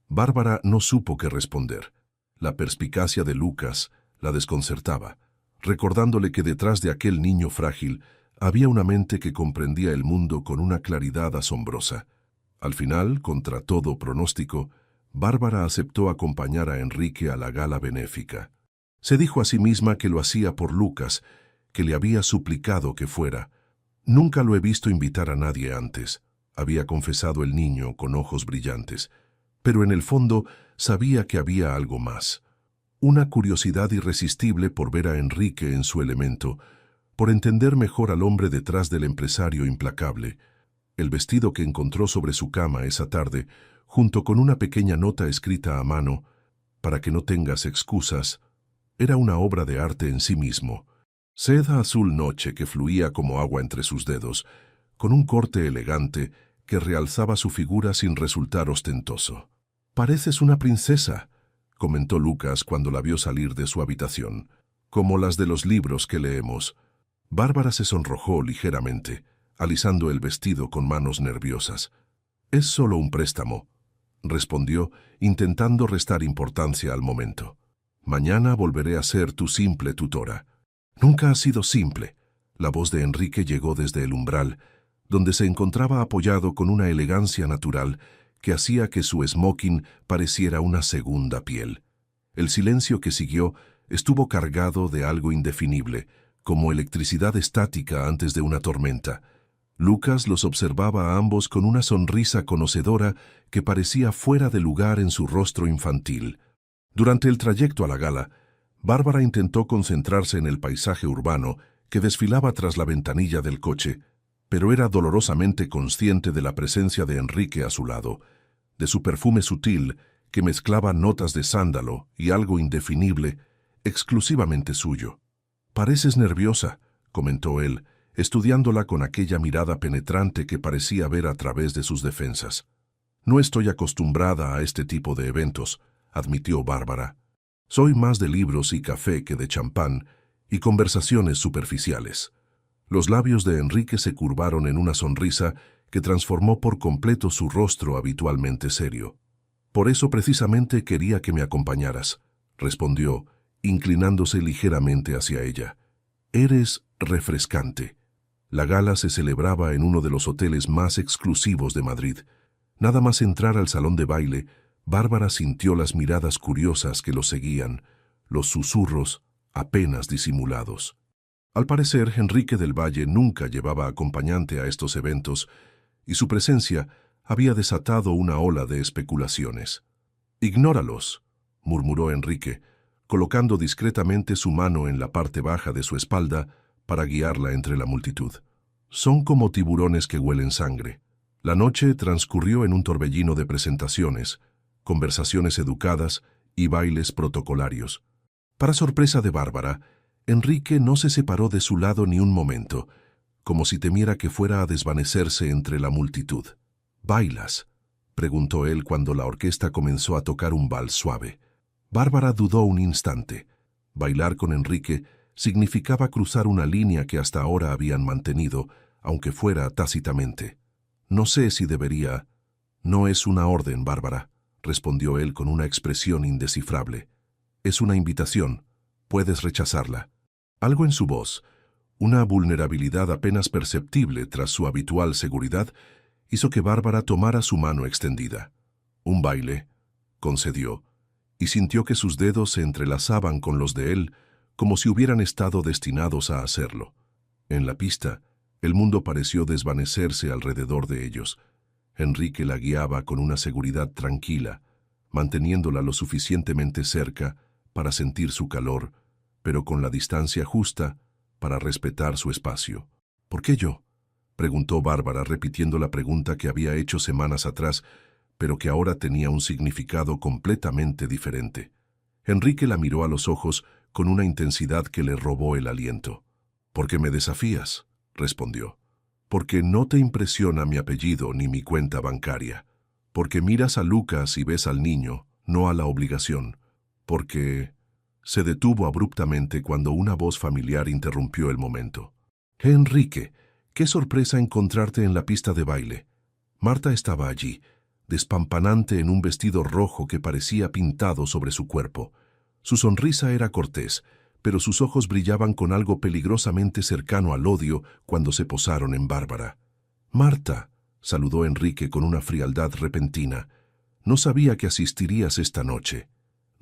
Bárbara no supo qué responder. La perspicacia de Lucas la desconcertaba, recordándole que detrás de aquel niño frágil había una mente que comprendía el mundo con una claridad asombrosa. Al final, contra todo pronóstico, Bárbara aceptó acompañar a Enrique a la gala benéfica. Se dijo a sí misma que lo hacía por Lucas, que le había suplicado que fuera. «Nunca lo he visto invitar a nadie antes», había confesado el niño con ojos brillantes, pero en el fondo sabía que había algo más. Una curiosidad irresistible por ver a Enrique en su elemento, por entender mejor al hombre detrás del empresario implacable. El vestido que encontró sobre su cama esa tarde, junto con una pequeña nota escrita a mano, «Para que no tengas excusas», era una obra de arte en sí mismo. Seda azul noche que fluía como agua entre sus dedos, con un corte elegante que realzaba su figura sin resultar ostentoso. «Pareces una princesa», comentó Lucas cuando la vio salir de su habitación, «como las de los libros que leemos». Bárbara se sonrojó ligeramente, alisando el vestido con manos nerviosas. «Es solo un préstamo», respondió, intentando restar importancia al momento. «Mañana volveré a ser tu simple tutora». «Nunca has sido simple». La voz de Enrique llegó desde el umbral, donde se encontraba apoyado con una elegancia natural que hacía que su smoking pareciera una segunda piel. El silencio que siguió estuvo cargado de algo indefinible, como electricidad estática antes de una tormenta. Lucas los observaba a ambos con una sonrisa conocedora que parecía fuera de lugar en su rostro infantil. Durante el trayecto a la gala, Bárbara intentó concentrarse en el paisaje urbano que desfilaba tras la ventanilla del coche, pero era dolorosamente consciente de la presencia de Enrique a su lado, de su perfume sutil que mezclaba notas de sándalo y algo indefinible, exclusivamente suyo. «Pareces nerviosa», comentó él, estudiándola con aquella mirada penetrante que parecía ver a través de sus defensas. «No estoy acostumbrada a este tipo de eventos», admitió Bárbara. «Soy más de libros y café que de champán y conversaciones superficiales». Los labios de Enrique se curvaron en una sonrisa que transformó por completo su rostro habitualmente serio. «Por eso precisamente quería que me acompañaras», respondió, inclinándose ligeramente hacia ella. Eres refrescante. La gala se celebraba en uno de los hoteles más exclusivos de Madrid. Nada más entrar al salón de baile, Bárbara sintió las miradas curiosas que lo seguían, los susurros apenas disimulados. Al parecer, Enrique del Valle nunca llevaba acompañante a estos eventos, y su presencia había desatado una ola de especulaciones. «Ignóralos», murmuró Enrique, colocando discretamente su mano en la parte baja de su espalda para guiarla entre la multitud. «Son como tiburones que huelen sangre». La noche transcurrió en un torbellino de presentaciones, conversaciones educadas y bailes protocolarios. Para sorpresa de Bárbara, Enrique no se separó de su lado ni un momento, como si temiera que fuera a desvanecerse entre la multitud. «¿Bailas?», preguntó él cuando la orquesta comenzó a tocar un vals suave. Bárbara dudó un instante. Bailar con Enrique significaba cruzar una línea que hasta ahora habían mantenido, aunque fuera tácitamente. «No sé si debería». «No es una orden, Bárbara», respondió él con una expresión indescifrable. «Es una invitación. Puedes rechazarla». Algo en su voz, una vulnerabilidad apenas perceptible tras su habitual seguridad, hizo que Bárbara tomara su mano extendida. «Un baile», concedió, y sintió que sus dedos se entrelazaban con los de él, como si hubieran estado destinados a hacerlo. En la pista, el mundo pareció desvanecerse alrededor de ellos. Enrique la guiaba con una seguridad tranquila, manteniéndola lo suficientemente cerca para sentir su calor, pero con la distancia justa para respetar su espacio. «¿Por qué yo?», preguntó Bárbara, repitiendo la pregunta que había hecho semanas atrás, pero que ahora tenía un significado completamente diferente. Enrique la miró a los ojos con una intensidad que le robó el aliento. «Porque me desafías», respondió. «Porque no te impresiona mi apellido ni mi cuenta bancaria. Porque miras a Lucas y ves al niño, no a la obligación. Porque...» Se detuvo abruptamente cuando una voz familiar interrumpió el momento. «Enrique, qué sorpresa encontrarte en la pista de baile». Marta estaba allí, despampanante en un vestido rojo que parecía pintado sobre su cuerpo. Su sonrisa era cortés, pero sus ojos brillaban con algo peligrosamente cercano al odio cuando se posaron en Bárbara. «Marta», saludó Enrique con una frialdad repentina, «no sabía que asistirías esta noche».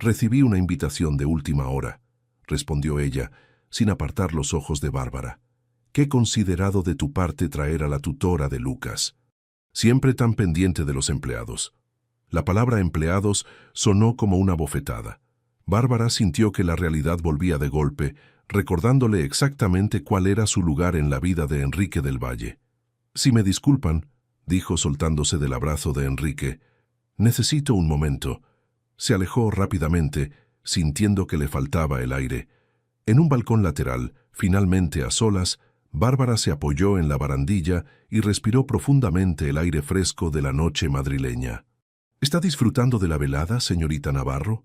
«Recibí una invitación de última hora», respondió ella, sin apartar los ojos de Bárbara. «Qué considerado de tu parte traer a la tutora de Lucas. Siempre tan pendiente de los empleados». La palabra empleados sonó como una bofetada. Bárbara sintió que la realidad volvía de golpe, recordándole exactamente cuál era su lugar en la vida de Enrique del Valle. «Si me disculpan», dijo soltándose del abrazo de Enrique, «necesito un momento». Se alejó rápidamente, sintiendo que le faltaba el aire. En un balcón lateral, finalmente a solas, Bárbara se apoyó en la barandilla y respiró profundamente el aire fresco de la noche madrileña. «¿Está disfrutando de la velada, señorita Navarro?».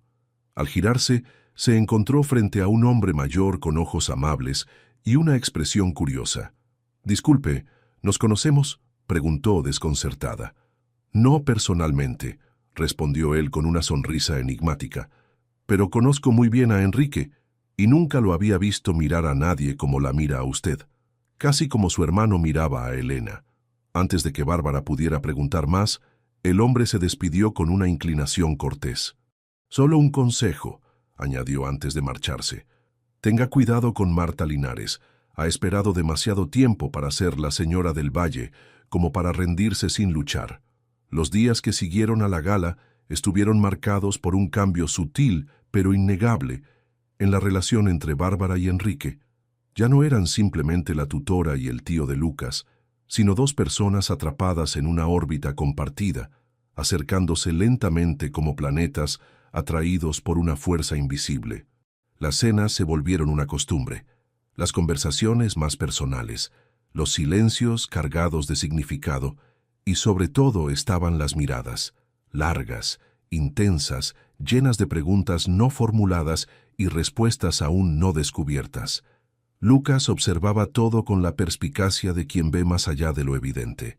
Al girarse, se encontró frente a un hombre mayor con ojos amables y una expresión curiosa. «Disculpe, ¿nos conocemos?», preguntó desconcertada. «No personalmente», respondió él con una sonrisa enigmática, «pero conozco muy bien a Enrique, y nunca lo había visto mirar a nadie como la mira a usted, casi como su hermano miraba a Elena». Antes de que Bárbara pudiera preguntar más, el hombre se despidió con una inclinación cortés. «Solo un consejo», añadió antes de marcharse. «Tenga cuidado con Marta Linares. Ha esperado demasiado tiempo para ser la señora del Valle, como para rendirse sin luchar». Los días que siguieron a la gala estuvieron marcados por un cambio sutil, pero innegable, en la relación entre Bárbara y Enrique. Ya no eran simplemente la tutora y el tío de Lucas, sino dos personas atrapadas en una órbita compartida, acercándose lentamente como planetas atraídos por una fuerza invisible. Las cenas se volvieron una costumbre, las conversaciones más personales, los silencios cargados de significado, y sobre todo estaban las miradas, largas, intensas, llenas de preguntas no formuladas y respuestas aún no descubiertas. Lucas observaba todo con la perspicacia de quien ve más allá de lo evidente.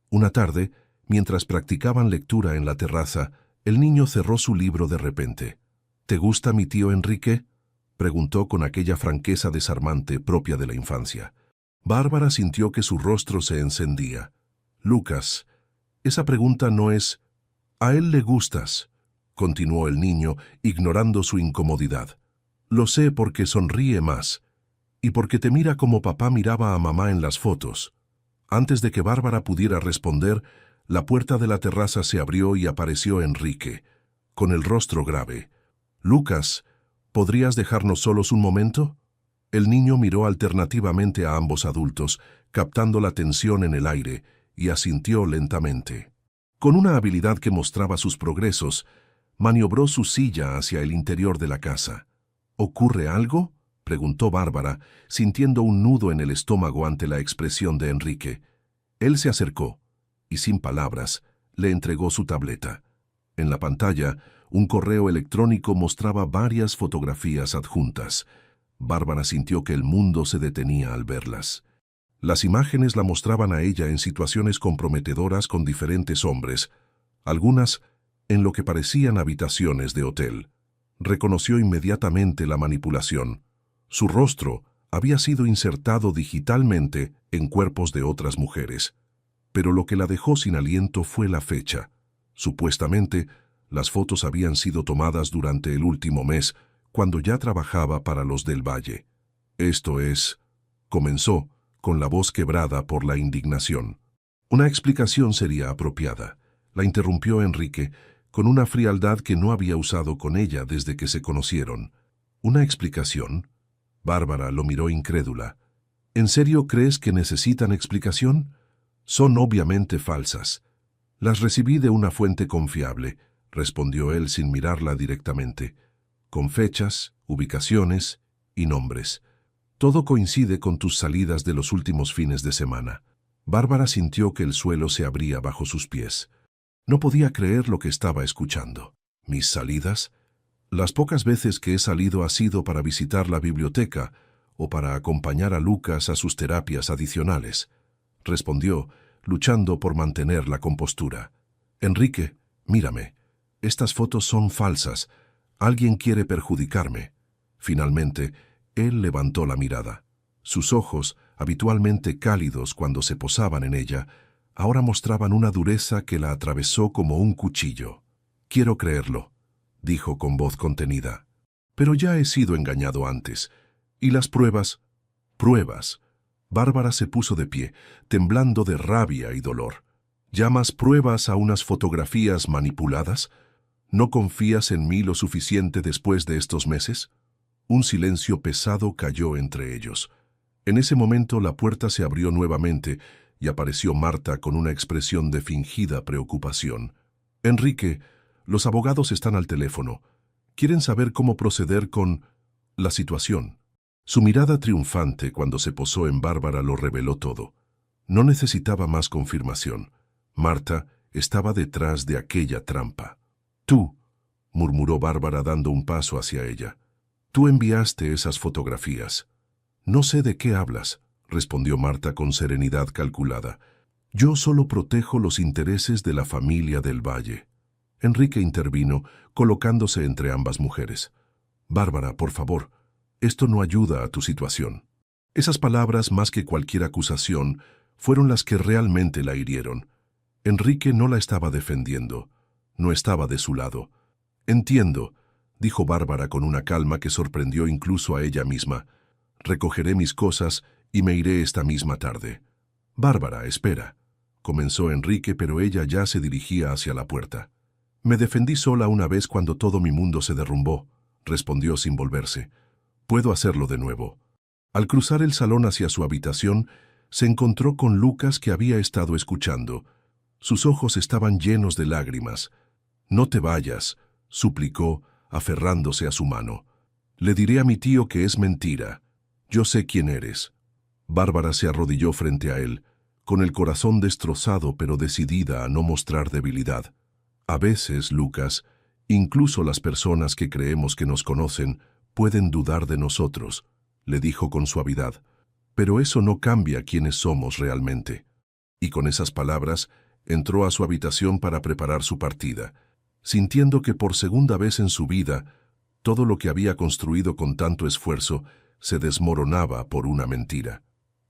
Una tarde, mientras practicaban lectura en la terraza, el niño cerró su libro de repente. «¿Te gusta mi tío Enrique?», preguntó con aquella franqueza desarmante propia de la infancia. Bárbara sintió que su rostro se encendía. Lucas, esa pregunta no es... «¿A él le gustas?», continuó el niño, ignorando su incomodidad. «Lo sé porque sonríe más, y porque te mira como papá miraba a mamá en las fotos». Antes de que Bárbara pudiera responder, la puerta de la terraza se abrió y apareció Enrique, con el rostro grave. «Lucas, ¿podrías dejarnos solos un momento?». El niño miró alternativamente a ambos adultos, captando la tensión en el aire, y asintió lentamente. Con una habilidad que mostraba sus progresos, maniobró su silla hacia el interior de la casa. «¿Ocurre algo?», preguntó Bárbara, sintiendo un nudo en el estómago ante la expresión de Enrique. Él se acercó, y sin palabras, le entregó su tableta. En la pantalla, un correo electrónico mostraba varias fotografías adjuntas. Bárbara sintió que el mundo se detenía al verlas. Las imágenes la mostraban a ella en situaciones comprometedoras con diferentes hombres, algunas en lo que parecían habitaciones de hotel. Reconoció inmediatamente la manipulación. Su rostro había sido insertado digitalmente en cuerpos de otras mujeres. Pero lo que la dejó sin aliento fue la fecha. Supuestamente, las fotos habían sido tomadas durante el último mes, cuando ya trabajaba para los del Valle. «Esto es», comenzó, con la voz quebrada por la indignación. «Una explicación sería apropiada», la interrumpió Enrique, con una frialdad que no había usado con ella desde que se conocieron. «¿Una explicación?». Bárbara lo miró incrédula. «¿En serio crees que necesitan explicación? Son obviamente falsas». «Las recibí de una fuente confiable», respondió él sin mirarla directamente, «con fechas, ubicaciones y nombres. Todo coincide con tus salidas de los últimos fines de semana». Bárbara sintió que el suelo se abría bajo sus pies. No podía creer lo que estaba escuchando. «¿Mis salidas? Las pocas veces que he salido ha sido para visitar la biblioteca o para acompañar a Lucas a sus terapias adicionales», respondió, luchando por mantener la compostura. «Enrique, mírame. Estas fotos son falsas. Alguien quiere perjudicarme». Finalmente, él levantó la mirada. Sus ojos, habitualmente cálidos cuando se posaban en ella, ahora mostraban una dureza que la atravesó como un cuchillo. «Quiero creerlo», dijo con voz contenida. «Pero ya he sido engañado antes. ¿Y las pruebas?». «¿Pruebas?». Bárbara se puso de pie, temblando de rabia y dolor. «¿Llamas pruebas a unas fotografías manipuladas? ¿No confías en mí lo suficiente después de estos meses?». Un silencio pesado cayó entre ellos. En ese momento la puerta se abrió nuevamente y apareció Marta con una expresión de fingida preocupación. «Enrique, los abogados están al teléfono. Quieren saber cómo proceder con la situación». Su mirada triunfante cuando se posó en Bárbara lo reveló todo. No necesitaba más confirmación. Marta estaba detrás de aquella trampa. «Tú», murmuró Bárbara dando un paso hacia ella. «Tú enviaste esas fotografías». «No sé de qué hablas», respondió Marta con serenidad calculada. «Yo solo protejo los intereses de la familia del Valle». Enrique intervino, colocándose entre ambas mujeres. «Bárbara, por favor, esto no ayuda a tu situación». Esas palabras, más que cualquier acusación, fueron las que realmente la hirieron. Enrique no la estaba defendiendo, no estaba de su lado. «Entiendo», dijo Bárbara con una calma que sorprendió incluso a ella misma. «Recogeré mis cosas y me iré esta misma tarde». «Bárbara, espera», comenzó Enrique, pero ella ya se dirigía hacia la puerta. «Me defendí sola una vez cuando todo mi mundo se derrumbó», respondió sin volverse. «Puedo hacerlo de nuevo». Al cruzar el salón hacia su habitación, se encontró con Lucas, que había estado escuchando. Sus ojos estaban llenos de lágrimas. «No te vayas», suplicó, aferrándose a su mano. «Le diré a mi tío que es mentira. Yo sé quién eres». Bárbara se arrodilló frente a él, con el corazón destrozado pero decidida a no mostrar debilidad. «A veces, Lucas, incluso las personas que creemos que nos conocen pueden dudar de nosotros», le dijo con suavidad. «Pero eso no cambia quiénes somos realmente». Y con esas palabras, entró a su habitación para preparar su partida, sintiendo que por segunda vez en su vida Todo lo que había construido con tanto esfuerzo se desmoronaba por una mentira.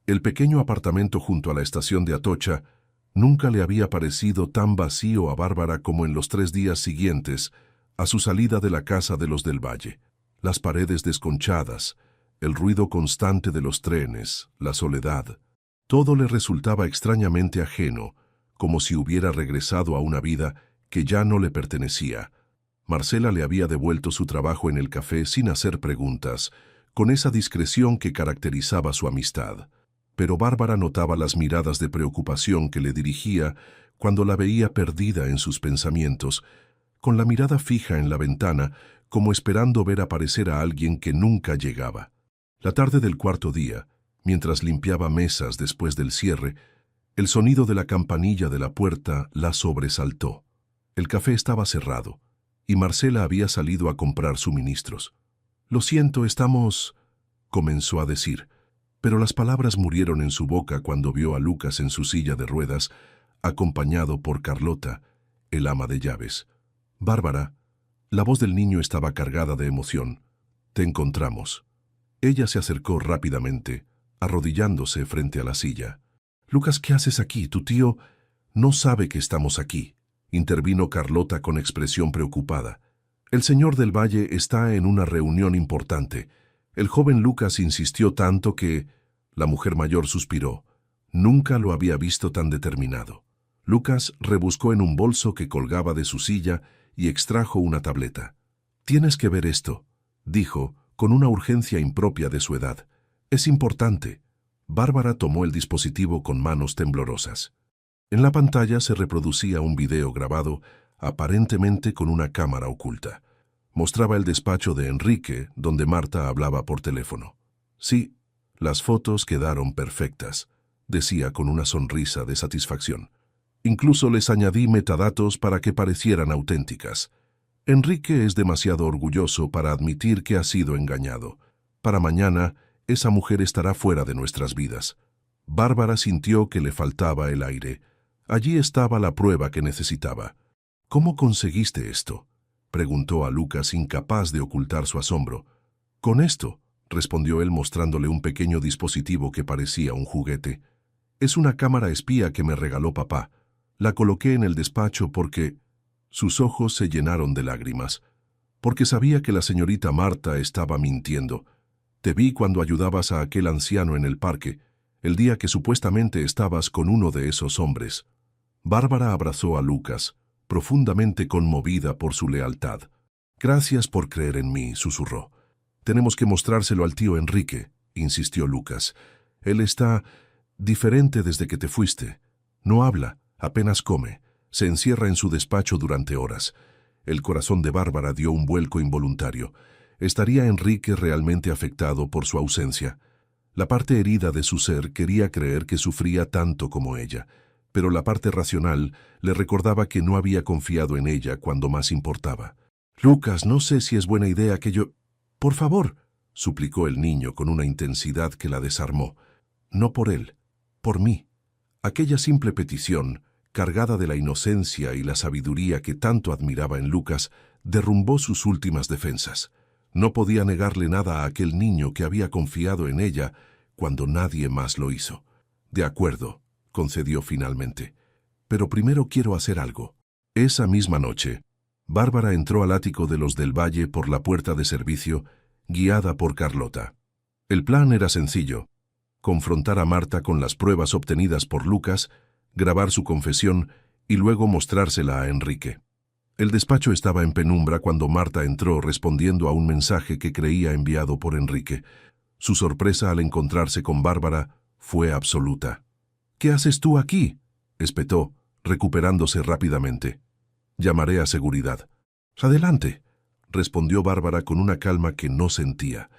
El pequeño apartamento junto a la estación de Atocha nunca le había parecido tan vacío a Bárbara como en los 3 días siguientes a su salida de la casa de los del Valle. Las paredes desconchadas, el ruido constante de los trenes, la soledad, todo le resultaba extrañamente ajeno, como si hubiera regresado a una vida que ya no le pertenecía. Marcela le había devuelto su trabajo en el café sin hacer preguntas, con esa discreción que caracterizaba su amistad. Pero Bárbara notaba las miradas de preocupación que le dirigía cuando la veía perdida en sus pensamientos, con la mirada fija en la ventana, como esperando ver aparecer a alguien que nunca llegaba. La tarde del 4.º día, mientras limpiaba mesas después del cierre, el sonido de la campanilla de la puerta la sobresaltó. El café estaba cerrado, y Marcela había salido a comprar suministros. «Lo siento, estamos...», comenzó a decir, pero las palabras murieron en su boca cuando vio a Lucas en su silla de ruedas, acompañado por Carlota, el ama de llaves. «Bárbara», la voz del niño estaba cargada de emoción. «Te encontramos». Ella se acercó rápidamente, arrodillándose frente a la silla. «Lucas, ¿qué haces aquí? Tu tío no sabe que estamos aquí», intervino Carlota con expresión preocupada. «El señor del Valle está en una reunión importante. El joven Lucas insistió tanto que...». La mujer mayor suspiró. Nunca lo había visto tan determinado. Lucas rebuscó en un bolso que colgaba de su silla y extrajo una tableta. «Tienes que ver esto», dijo, con una urgencia impropia de su edad. «Es importante». Bárbara tomó el dispositivo con manos temblorosas. En la pantalla se reproducía un video grabado, aparentemente con una cámara oculta. Mostraba el despacho de Enrique, donde Marta hablaba por teléfono. «Sí, las fotos quedaron perfectas», decía con una sonrisa de satisfacción. «Incluso les añadí metadatos para que parecieran auténticas. Enrique es demasiado orgulloso para admitir que ha sido engañado. Para mañana, esa mujer estará fuera de nuestras vidas». Bárbara sintió que le faltaba el aire. Allí estaba la prueba que necesitaba. «¿Cómo conseguiste esto?», preguntó a Lucas, incapaz de ocultar su asombro. «Con esto», respondió él mostrándole un pequeño dispositivo que parecía un juguete. «Es una cámara espía que me regaló papá. La coloqué en el despacho porque...». Sus ojos se llenaron de lágrimas. «Porque sabía que la señorita Marta estaba mintiendo. Te vi cuando ayudabas a aquel anciano en el parque, el día que supuestamente estabas con uno de esos hombres». Bárbara abrazó a Lucas, profundamente conmovida por su lealtad. «Gracias por creer en mí», susurró. «Tenemos que mostrárselo al tío Enrique», insistió Lucas. «Él está diferente desde que te fuiste. No habla, apenas come, se encierra en su despacho durante horas». El corazón de Bárbara dio un vuelco involuntario. ¿Estaría Enrique realmente afectado por su ausencia? La parte herida de su ser quería creer que sufría tanto como ella, pero la parte racional le recordaba que no había confiado en ella cuando más importaba. «Lucas, no sé si es buena idea que yo...». «Por favor», suplicó el niño con una intensidad que la desarmó. «No por él, por mí». Aquella simple petición, cargada de la inocencia y la sabiduría que tanto admiraba en Lucas, derrumbó sus últimas defensas. No podía negarle nada a aquel niño que había confiado en ella cuando nadie más lo hizo. «De acuerdo», concedió finalmente. «Pero primero quiero hacer algo». Esa misma noche, Bárbara entró al ático de los del Valle por la puerta de servicio, guiada por Carlota. El plan era sencillo: confrontar a Marta con las pruebas obtenidas por Lucas, grabar su confesión y luego mostrársela a Enrique. El despacho estaba en penumbra cuando Marta entró respondiendo a un mensaje que creía enviado por Enrique. Su sorpresa al encontrarse con Bárbara fue absoluta. «¿Qué haces tú aquí?», espetó, recuperándose rápidamente. «Llamaré a seguridad». «Adelante», respondió Bárbara con una calma que no sentía.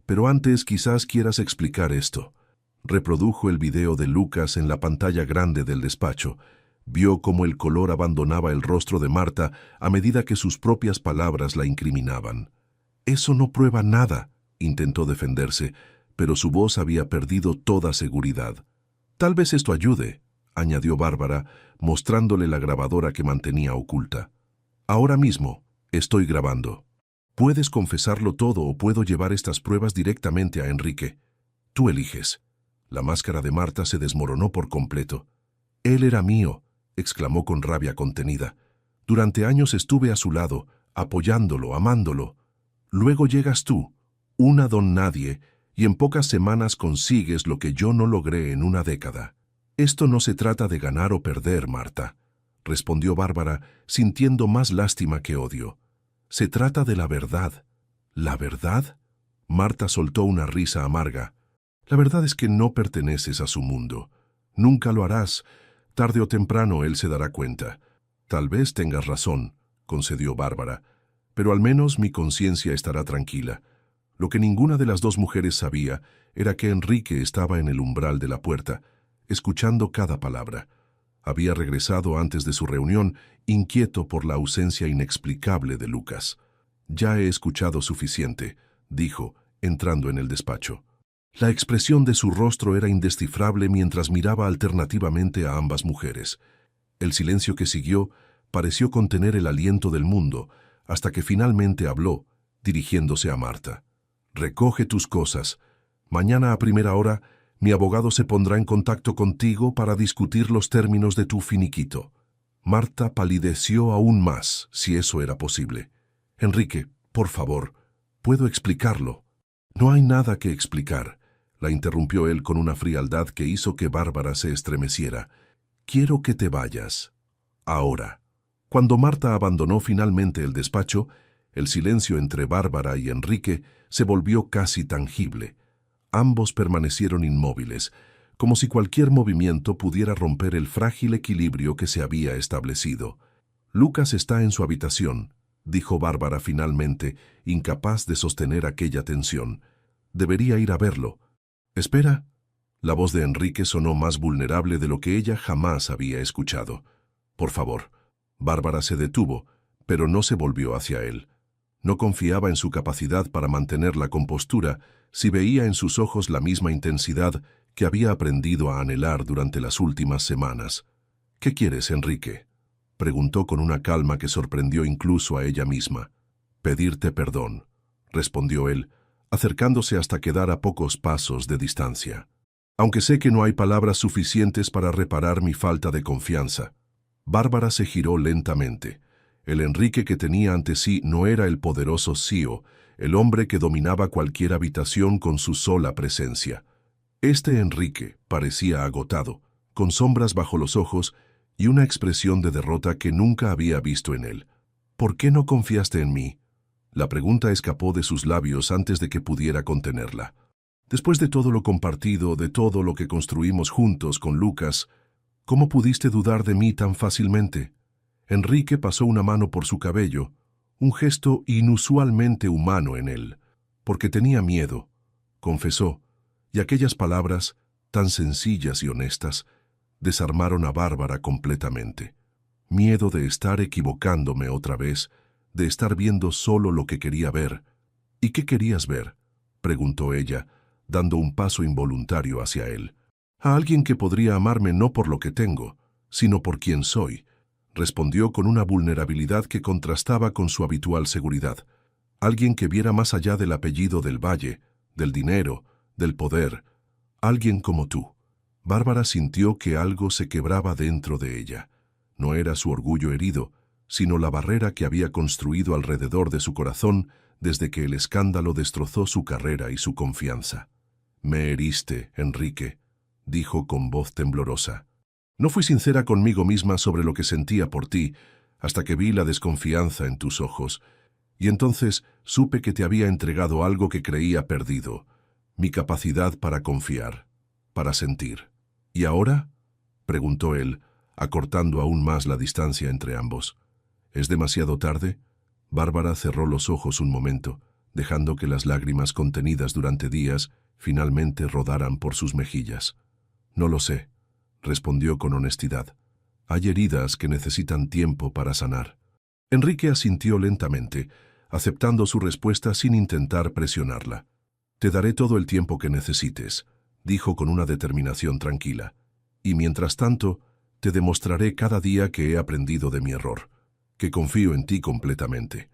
«Pero antes quizás quieras explicar esto». Reprodujo el video de Lucas en la pantalla grande del despacho. Vio cómo el color abandonaba el rostro de Marta a medida que sus propias palabras la incriminaban. «Eso no prueba nada», intentó defenderse, pero su voz había perdido toda seguridad. «Tal vez esto ayude», añadió Bárbara, mostrándole la grabadora que mantenía oculta. «Ahora mismo estoy grabando». Puedes confesarlo todo o puedo llevar estas pruebas directamente a Enrique. Tú eliges. La máscara de Marta se desmoronó por completo. Él era mío, exclamó con rabia contenida. Durante años estuve a su lado, apoyándolo, amándolo. Luego llegas tú, una don nadie, y en pocas semanas consigues lo que yo no logré en una década. Esto no se trata de ganar o perder, Marta, respondió Bárbara, sintiendo más lástima que odio. Se trata de la verdad. ¿La verdad? Marta soltó una risa amarga. La verdad es que no perteneces a su mundo. Nunca lo harás. Tarde o temprano él se dará cuenta. Tal vez tengas razón, concedió Bárbara, pero al menos mi conciencia estará tranquila. Lo que ninguna de las dos mujeres sabía era que Enrique estaba en el umbral de la puerta, escuchando cada palabra. Había regresado antes de su reunión, inquieto por la ausencia inexplicable de Lucas. «Ya he escuchado suficiente», dijo, entrando en el despacho. La expresión de su rostro era indescifrable mientras miraba alternativamente a ambas mujeres. El silencio que siguió pareció contener el aliento del mundo, hasta que finalmente habló, dirigiéndose a Marta. «Recoge tus cosas. Mañana a primera hora, mi abogado se pondrá en contacto contigo para discutir los términos de tu finiquito». Marta palideció aún más, si eso era posible. «Enrique, por favor, puedo explicarlo». «No hay nada que explicar», la interrumpió él con una frialdad que hizo que Bárbara se estremeciera. «Quiero que te vayas. Ahora». Cuando Marta abandonó finalmente el despacho, el silencio entre Bárbara y Enrique se volvió casi tangible. Ambos permanecieron inmóviles, como si cualquier movimiento pudiera romper el frágil equilibrio que se había establecido. «Lucas está en su habitación», dijo Bárbara finalmente, incapaz de sostener aquella tensión. «Debería ir a verlo». «Espera». La voz de Enrique sonó más vulnerable de lo que ella jamás había escuchado. «Por favor». Bárbara se detuvo, pero no se volvió hacia él. No confiaba en su capacidad para mantener la compostura si veía en sus ojos la misma intensidad que había aprendido a anhelar durante las últimas semanas. «¿Qué quieres, Enrique?», preguntó con una calma que sorprendió incluso a ella misma. «Pedirte perdón», respondió él, acercándose hasta quedar a pocos pasos de distancia. «Aunque sé que no hay palabras suficientes para reparar mi falta de confianza». Bárbara se giró lentamente. El Enrique que tenía ante sí no era el poderoso Sio, el hombre que dominaba cualquier habitación con su sola presencia. Este Enrique parecía agotado, con sombras bajo los ojos y una expresión de derrota que nunca había visto en él. «¿Por qué no confiaste en mí?». La pregunta escapó de sus labios antes de que pudiera contenerla. «Después de todo lo compartido, de todo lo que construimos juntos con Lucas, ¿cómo pudiste dudar de mí tan fácilmente?». Enrique pasó una mano por su cabello, un gesto inusualmente humano en él, porque tenía miedo, confesó, y aquellas palabras, tan sencillas y honestas, desarmaron a Bárbara completamente. Miedo de estar equivocándome otra vez, de estar viendo solo lo que quería ver. «¿Y qué querías ver?», preguntó ella, dando un paso involuntario hacia él. «A alguien que podría amarme no por lo que tengo, sino por quien soy», respondió con una vulnerabilidad que contrastaba con su habitual seguridad. «Alguien que viera más allá del apellido del Valle, del dinero, del poder. Alguien como tú». Bárbara sintió que algo se quebraba dentro de ella. No era su orgullo herido, sino la barrera que había construido alrededor de su corazón desde que el escándalo destrozó su carrera y su confianza. «Me heriste, Enrique», dijo con voz temblorosa. «No fui sincera conmigo misma sobre lo que sentía por ti, hasta que vi la desconfianza en tus ojos, y entonces supe que te había entregado algo que creía perdido, mi capacidad para confiar, para sentir». «¿Y ahora?», preguntó él, acortando aún más la distancia entre ambos. «¿Es demasiado tarde?». Bárbara cerró los ojos un momento, dejando que las lágrimas contenidas durante días finalmente rodaran por sus mejillas. «No lo sé», respondió con honestidad. «Hay heridas que necesitan tiempo para sanar». Enrique asintió lentamente, aceptando su respuesta sin intentar presionarla. «Te daré todo el tiempo que necesites», dijo con una determinación tranquila. «Y mientras tanto, te demostraré cada día que he aprendido de mi error, que confío en ti completamente».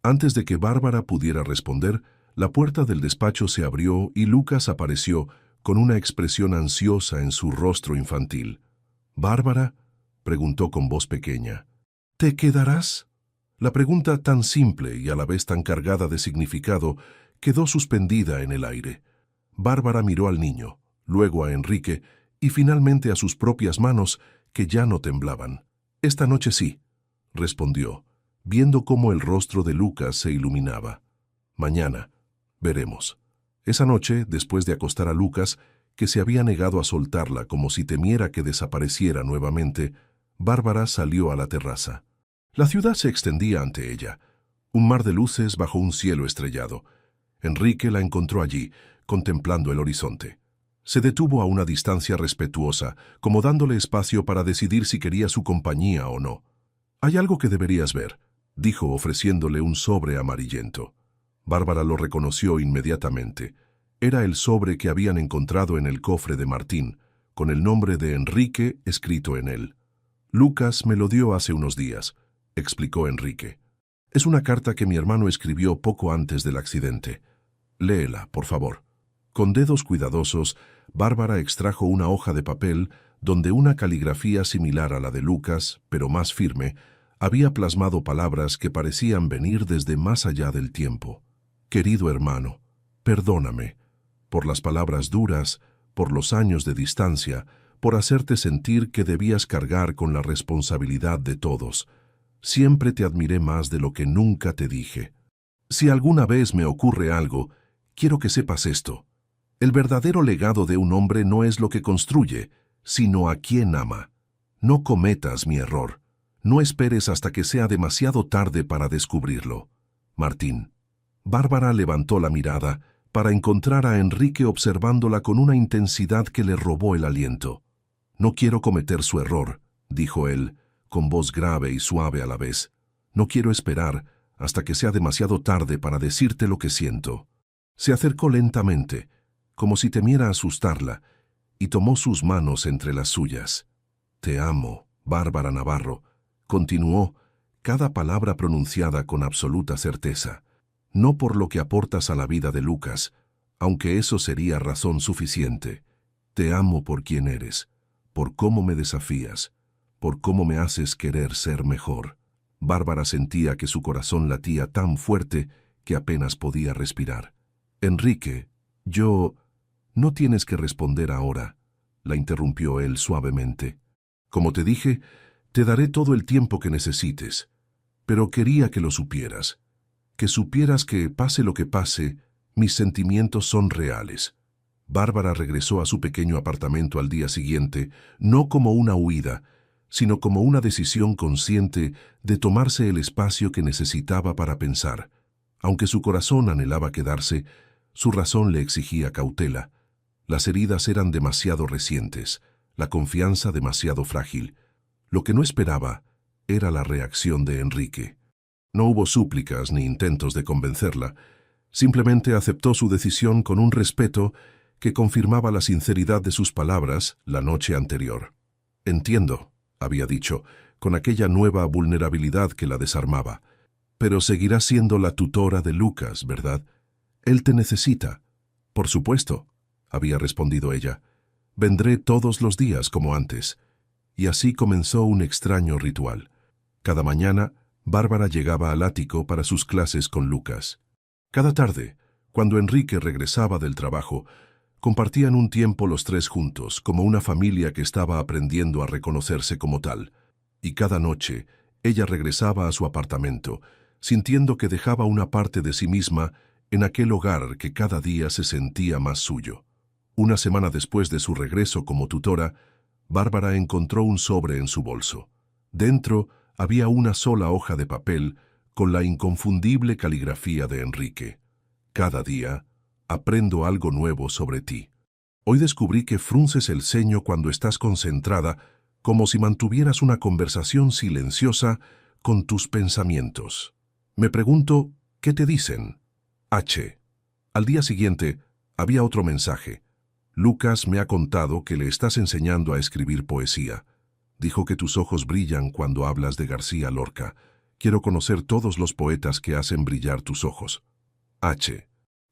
Antes de que Bárbara pudiera responder, la puerta del despacho se abrió y Lucas apareció con una expresión ansiosa en su rostro infantil. «¿Bárbara?», preguntó con voz pequeña. «¿Te quedarás?». La pregunta, tan simple y a la vez tan cargada de significado, quedó suspendida en el aire. Bárbara miró al niño, luego a Enrique y finalmente a sus propias manos, que ya no temblaban. «Esta noche sí», respondió, viendo cómo el rostro de Lucas se iluminaba. «Mañana, veremos». Esa noche, después de acostar a Lucas, que se había negado a soltarla como si temiera que desapareciera nuevamente, Bárbara salió a la terraza. La ciudad se extendía ante ella, un mar de luces bajo un cielo estrellado. Enrique la encontró allí, contemplando el horizonte. Se detuvo a una distancia respetuosa, como dándole espacio para decidir si quería su compañía o no. «Hay algo que deberías ver», dijo ofreciéndole un sobre amarillento. Bárbara lo reconoció inmediatamente. Era el sobre que habían encontrado en el cofre de Martín, con el nombre de Enrique escrito en él. «Lucas me lo dio hace unos días», explicó Enrique. «Es una carta que mi hermano escribió poco antes del accidente. Léela, por favor». Con dedos cuidadosos, Bárbara extrajo una hoja de papel donde una caligrafía similar a la de Lucas, pero más firme, había plasmado palabras que parecían venir desde más allá del tiempo. «Querido hermano, perdóname por las palabras duras, por los años de distancia, por hacerte sentir que debías cargar con la responsabilidad de todos. Siempre te admiré más de lo que nunca te dije. Si alguna vez me ocurre algo, quiero que sepas esto. El verdadero legado de un hombre no es lo que construye, sino a quien ama. No cometas mi error. No esperes hasta que sea demasiado tarde para descubrirlo. Martín». Bárbara levantó la mirada para encontrar a Enrique observándola con una intensidad que le robó el aliento. «No quiero cometer su error», dijo él, con voz grave y suave a la vez. «No quiero esperar hasta que sea demasiado tarde para decirte lo que siento». Se acercó lentamente, como si temiera asustarla, y tomó sus manos entre las suyas. «Te amo, Bárbara Navarro», continuó, cada palabra pronunciada con absoluta certeza. «No por lo que aportas a la vida de Lucas, aunque eso sería razón suficiente. Te amo por quien eres, por cómo me desafías, por cómo me haces querer ser mejor». Bárbara sentía que su corazón latía tan fuerte que apenas podía respirar. «Enrique, yo...». «No tienes que responder ahora», la interrumpió él suavemente. «Como te dije, te daré todo el tiempo que necesites, pero quería que lo supieras. Que supieras que, pase lo que pase, mis sentimientos son reales». Bárbara regresó a su pequeño apartamento al día siguiente, no como una huida, sino como una decisión consciente de tomarse el espacio que necesitaba para pensar. Aunque su corazón anhelaba quedarse, su razón le exigía cautela. Las heridas eran demasiado recientes, la confianza demasiado frágil. Lo que no esperaba era la reacción de Enrique. No hubo súplicas ni intentos de convencerla. Simplemente aceptó su decisión con un respeto que confirmaba la sinceridad de sus palabras la noche anterior. «Entiendo», había dicho, con aquella nueva vulnerabilidad que la desarmaba. «Pero seguirás siendo la tutora de Lucas, ¿verdad? Él te necesita». «Por supuesto», había respondido ella. «Vendré todos los días como antes». Y así comenzó un extraño ritual. Cada mañana, Bárbara llegaba al ático para sus clases con Lucas. Cada tarde, cuando Enrique regresaba del trabajo, compartían un tiempo los tres juntos, como una familia que estaba aprendiendo a reconocerse como tal. Y cada noche, ella regresaba a su apartamento, sintiendo que dejaba una parte de sí misma en aquel hogar que cada día se sentía más suyo. Una semana después de su regreso como tutora, Bárbara encontró un sobre en su bolso. Dentro había una sola hoja de papel con la inconfundible caligrafía de Enrique. «Cada día aprendo algo nuevo sobre ti. Hoy descubrí que frunces el ceño cuando estás concentrada, como si mantuvieras una conversación silenciosa con tus pensamientos. Me pregunto, ¿qué te dicen? H». Al día siguiente, había otro mensaje. «Lucas me ha contado que le estás enseñando a escribir poesía. Dijo que tus ojos brillan cuando hablas de García Lorca. Quiero conocer todos los poetas que hacen brillar tus ojos. H.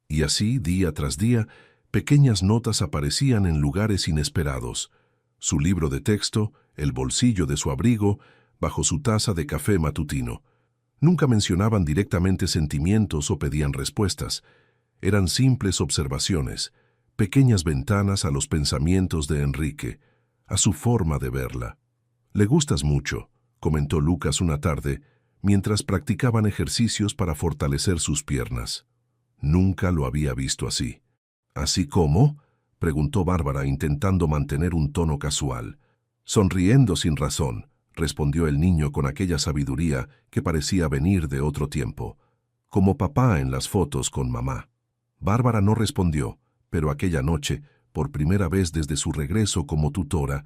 Y así, día tras día, pequeñas notas aparecían en lugares inesperados. Su libro de texto, el bolsillo de su abrigo, bajo su taza de café matutino. Nunca mencionaban directamente sentimientos o pedían respuestas. Eran simples observaciones, pequeñas ventanas a los pensamientos de Enrique, a su forma de verla. «Le gustas mucho», comentó Lucas una tarde, mientras practicaban ejercicios para fortalecer sus piernas. Nunca lo había visto así. «¿Así cómo?», preguntó Bárbara, intentando mantener un tono casual. «Sonriendo sin razón», respondió el niño con aquella sabiduría que parecía venir de otro tiempo. «Como papá en las fotos con mamá». Bárbara no respondió, pero aquella noche, por primera vez desde su regreso como tutora,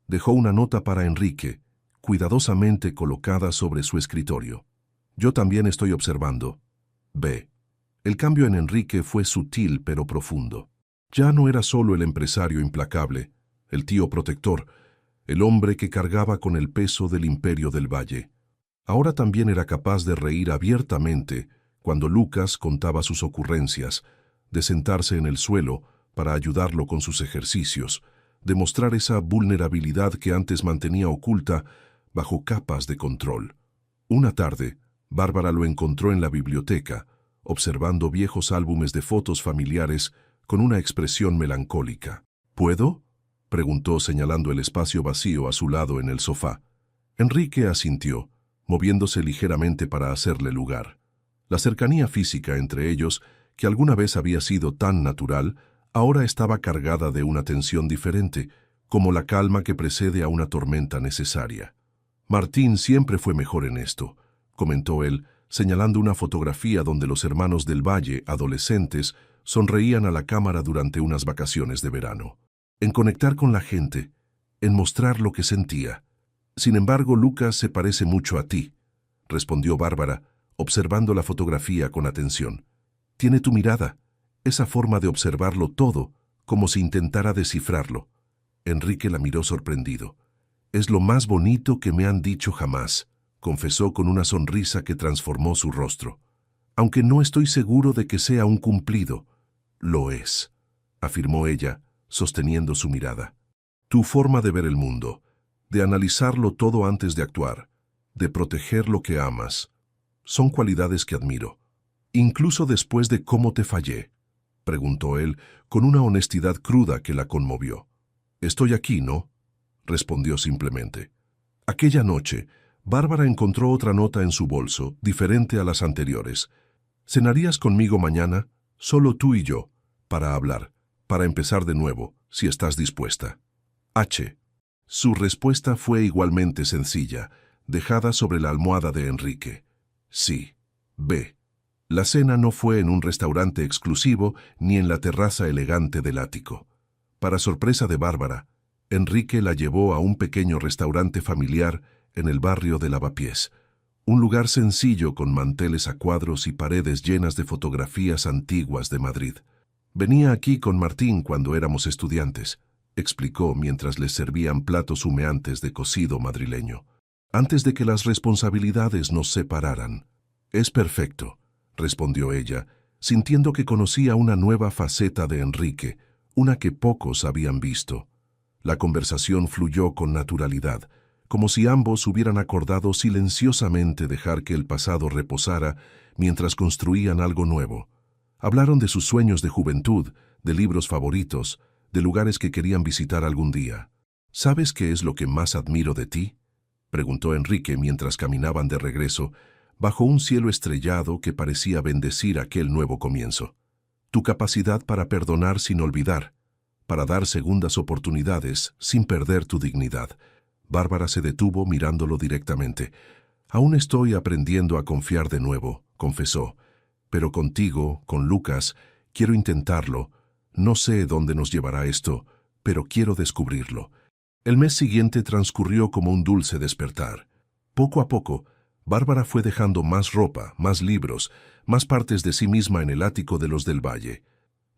dejó una nota para Enrique, cuidadosamente colocada sobre su escritorio. «Yo también estoy observando. B». El cambio en Enrique fue sutil pero profundo. Ya no era solo el empresario implacable, el tío protector, el hombre que cargaba con el peso del imperio del Valle. Ahora también era capaz de reír abiertamente cuando Lucas contaba sus ocurrencias, de sentarse en el suelo para ayudarlo con sus ejercicios, de mostrar esa vulnerabilidad que antes mantenía oculta bajo capas de control. Una tarde, Bárbara lo encontró en la biblioteca, observando viejos álbumes de fotos familiares con una expresión melancólica. «¿Puedo?», preguntó señalando el espacio vacío a su lado en el sofá. Enrique asintió, moviéndose ligeramente para hacerle lugar. La cercanía física entre ellos, que alguna vez había sido tan natural, ahora estaba cargada de una tensión diferente, como la calma que precede a una tormenta necesaria. «Martín siempre fue mejor en esto», comentó él, señalando una fotografía donde los hermanos del Valle, adolescentes, sonreían a la cámara durante unas vacaciones de verano. «En conectar con la gente, en mostrar lo que sentía. Sin embargo, Lucas se parece mucho a ti», respondió Bárbara, observando la fotografía con atención. «Tiene tu mirada, esa forma de observarlo todo, como si intentara descifrarlo». Enrique la miró sorprendido. «Es lo más bonito que me han dicho jamás», confesó con una sonrisa que transformó su rostro. «Aunque no estoy seguro de que sea un cumplido». «Lo es», afirmó ella, sosteniendo su mirada. «Tu forma de ver el mundo, de analizarlo todo antes de actuar, de proteger lo que amas, son cualidades que admiro. Incluso después de cómo te fallé», preguntó él con una honestidad cruda que la conmovió. «Estoy aquí, ¿no?», respondió simplemente. Aquella noche, Bárbara encontró otra nota en su bolso, diferente a las anteriores. «¿Cenarías conmigo mañana, solo tú y yo, para hablar, para empezar de nuevo, si estás dispuesta?» H. Su respuesta fue igualmente sencilla, dejada sobre la almohada de Enrique. «Sí». B. La cena no fue en un restaurante exclusivo ni en la terraza elegante del ático. Para sorpresa de Bárbara, Enrique la llevó a un pequeño restaurante familiar en el barrio de Lavapiés, un lugar sencillo con manteles a cuadros y paredes llenas de fotografías antiguas de Madrid. «Venía aquí con Martín cuando éramos estudiantes», explicó mientras les servían platos humeantes de cocido madrileño, «antes de que las responsabilidades nos separaran». «Es perfecto», respondió ella, sintiendo que conocía una nueva faceta de Enrique, una que pocos habían visto. La conversación fluyó con naturalidad, como si ambos hubieran acordado silenciosamente dejar que el pasado reposara mientras construían algo nuevo. Hablaron de sus sueños de juventud, de libros favoritos, de lugares que querían visitar algún día. «¿Sabes qué es lo que más admiro de ti?», preguntó Enrique mientras caminaban de regreso, bajo un cielo estrellado que parecía bendecir aquel nuevo comienzo. «Tu capacidad para perdonar sin olvidar, para dar segundas oportunidades sin perder tu dignidad». Bárbara se detuvo mirándolo directamente. «Aún estoy aprendiendo a confiar de nuevo», confesó. «Pero contigo, con Lucas, quiero intentarlo. No sé dónde nos llevará esto, pero quiero descubrirlo». El mes siguiente transcurrió como un dulce despertar. Poco a poco, Bárbara fue dejando más ropa, más libros, más partes de sí misma en el ático de los del Valle.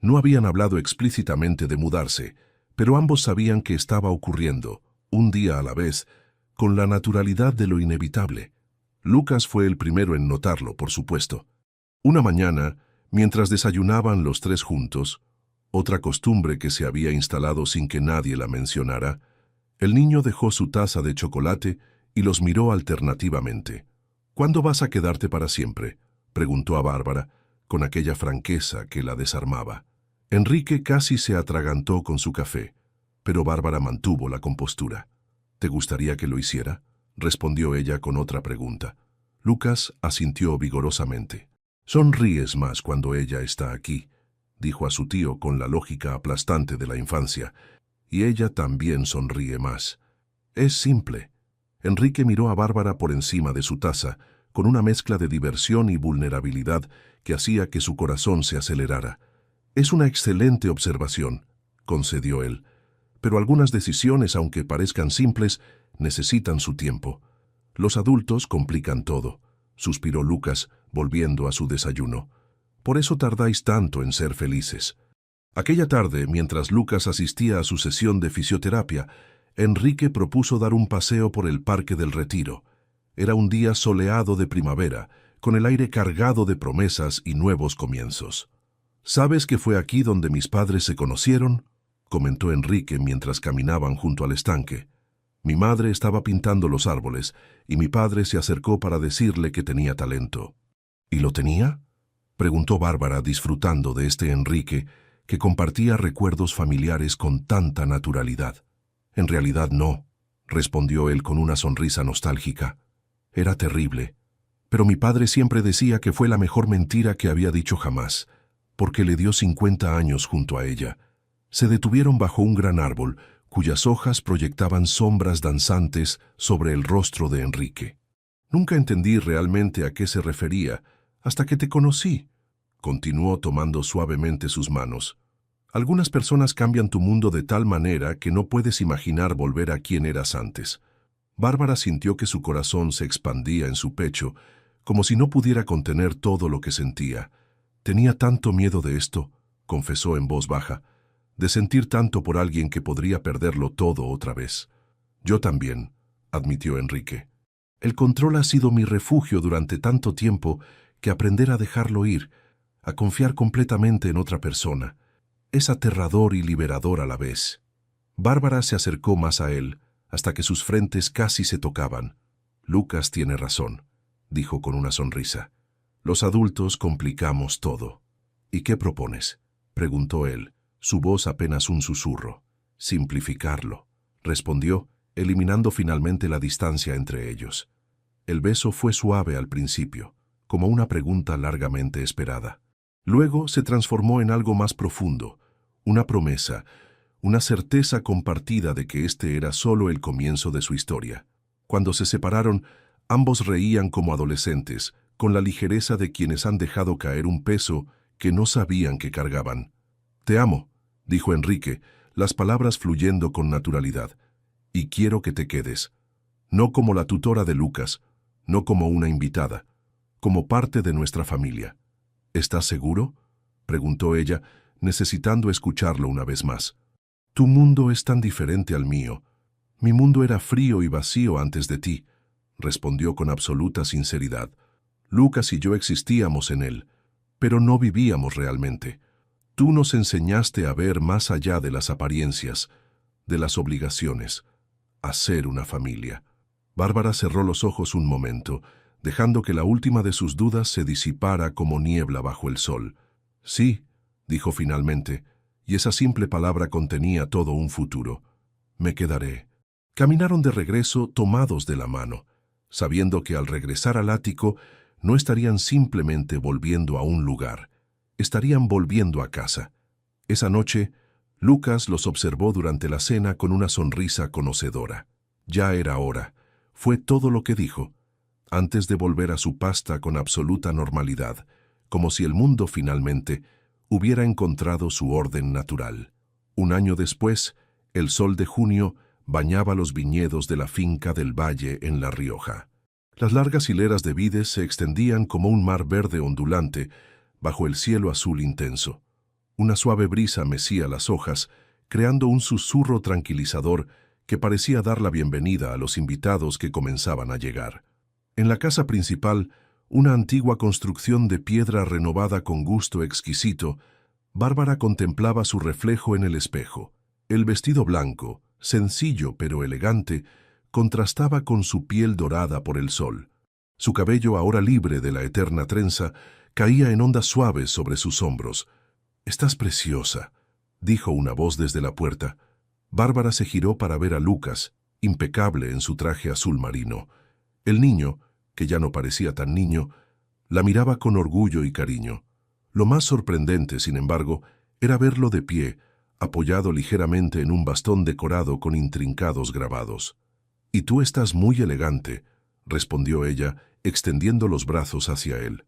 No habían hablado explícitamente de mudarse, pero ambos sabían que estaba ocurriendo, un día a la vez, con la naturalidad de lo inevitable. Lucas fue el primero en notarlo, por supuesto. Una mañana, mientras desayunaban los tres juntos, otra costumbre que se había instalado sin que nadie la mencionara, el niño dejó su taza de chocolate y los miró alternativamente. «¿Cuándo vas a quedarte para siempre?», preguntó a Bárbara, con aquella franqueza que la desarmaba. Enrique casi se atragantó con su café, pero Bárbara mantuvo la compostura. «¿Te gustaría que lo hiciera?», respondió ella con otra pregunta. Lucas asintió vigorosamente. «Sonríes más cuando ella está aquí», dijo a su tío con la lógica aplastante de la infancia, «y ella también sonríe más. Es simple». Enrique miró a Bárbara por encima de su taza, con una mezcla de diversión y vulnerabilidad que hacía que su corazón se acelerara. «Es una excelente observación», concedió él, «pero algunas decisiones, aunque parezcan simples, necesitan su tiempo. Los adultos complican todo», suspiró Lucas, volviendo a su desayuno. «Por eso tardáis tanto en ser felices». Aquella tarde, mientras Lucas asistía a su sesión de fisioterapia, Enrique propuso dar un paseo por el Parque del Retiro. Era un día soleado de primavera, con el aire cargado de promesas y nuevos comienzos. «¿Sabes que fue aquí donde mis padres se conocieron?», comentó Enrique mientras caminaban junto al estanque. «Mi madre estaba pintando los árboles, y mi padre se acercó para decirle que tenía talento». «¿Y lo tenía?», preguntó Bárbara, disfrutando de este Enrique, que compartía recuerdos familiares con tanta naturalidad. «En realidad no», respondió él con una sonrisa nostálgica. «Era terrible, pero mi padre siempre decía que fue la mejor mentira que había dicho jamás, porque le dio 50 años junto a ella. Se detuvieron bajo un gran árbol, cuyas hojas proyectaban sombras danzantes sobre el rostro de Enrique. Nunca entendí realmente a qué se refería, hasta que te conocí», continuó tomando suavemente sus manos. «Algunas personas cambian tu mundo de tal manera que no puedes imaginar volver a quien eras antes». Bárbara sintió que su corazón se expandía en su pecho, como si no pudiera contener todo lo que sentía. «Tenía tanto miedo de esto», confesó en voz baja, «de sentir tanto por alguien que podría perderlo todo otra vez». «Yo también», admitió Enrique. «El control ha sido mi refugio durante tanto tiempo que aprender a dejarlo ir, a confiar completamente en otra persona, es aterrador y liberador a la vez». Bárbara se acercó más a él, hasta que sus frentes casi se tocaban. «Lucas tiene razón», dijo con una sonrisa. «Los adultos complicamos todo». «¿Y qué propones?», preguntó él, su voz apenas un susurro. «Simplificarlo», respondió, eliminando finalmente la distancia entre ellos. El beso fue suave al principio, como una pregunta largamente esperada. Luego se transformó en algo más profundo, una promesa, una certeza compartida de que este era solo el comienzo de su historia. Cuando se separaron, ambos reían como adolescentes, con la ligereza de quienes han dejado caer un peso que no sabían que cargaban. «Te amo», dijo Enrique, las palabras fluyendo con naturalidad, «y quiero que te quedes. No como la tutora de Lucas, no como una invitada, como parte de nuestra familia». «¿Estás seguro?», preguntó ella, necesitando escucharlo una vez más. «Tu mundo es tan diferente al mío. Mi mundo era frío y vacío antes de ti», respondió con absoluta sinceridad. «Lucas y yo existíamos en él, pero no vivíamos realmente. Tú nos enseñaste a ver más allá de las apariencias, de las obligaciones, a ser una familia». Bárbara cerró los ojos un momento, dejando que la última de sus dudas se disipara como niebla bajo el sol. «Sí», dijo finalmente, y esa simple palabra contenía todo un futuro. «Me quedaré». Caminaron de regreso tomados de la mano, sabiendo que al regresar al ático no estarían simplemente volviendo a un lugar, estarían volviendo a casa. Esa noche, Lucas los observó durante la cena con una sonrisa conocedora. Ya era hora, fue todo lo que dijo, antes de volver a su pasta con absoluta normalidad, como si el mundo finalmente hubiera encontrado su orden natural. Un año después, el sol de junio bañaba los viñedos de la finca del Valle en La Rioja. Las largas hileras de vides se extendían como un mar verde ondulante bajo el cielo azul intenso. Una suave brisa mecía las hojas, creando un susurro tranquilizador que parecía dar la bienvenida a los invitados que comenzaban a llegar. En la casa principal, una antigua construcción de piedra renovada con gusto exquisito, Bárbara contemplaba su reflejo en el espejo. El vestido blanco, sencillo pero elegante, contrastaba con su piel dorada por el sol. Su cabello, ahora libre de la eterna trenza, caía en ondas suaves sobre sus hombros. «Estás preciosa», dijo una voz desde la puerta. Bárbara se giró para ver a Lucas, impecable en su traje azul marino. El niño, que ya no parecía tan niño, la miraba con orgullo y cariño. Lo más sorprendente, sin embargo, era verlo de pie, apoyado ligeramente en un bastón decorado con intrincados grabados. «Y tú estás muy elegante», respondió ella, extendiendo los brazos hacia él.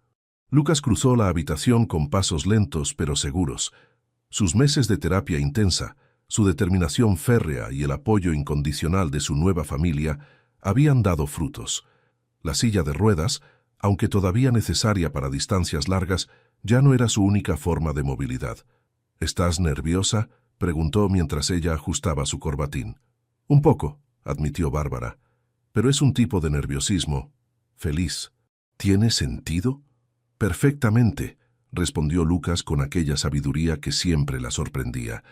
Lucas cruzó la habitación con pasos lentos pero seguros. Sus meses de terapia intensa, su determinación férrea y el apoyo incondicional de su nueva familia habían dado frutos. La silla de ruedas, aunque todavía necesaria para distancias largas, ya no era su única forma de movilidad. «¿Estás nerviosa?», preguntó mientras ella ajustaba su corbatín. «Un poco», admitió Bárbara, «pero es un tipo de nerviosismo feliz». «¿Tiene sentido?». «Perfectamente», respondió Lucas con aquella sabiduría que siempre la sorprendía,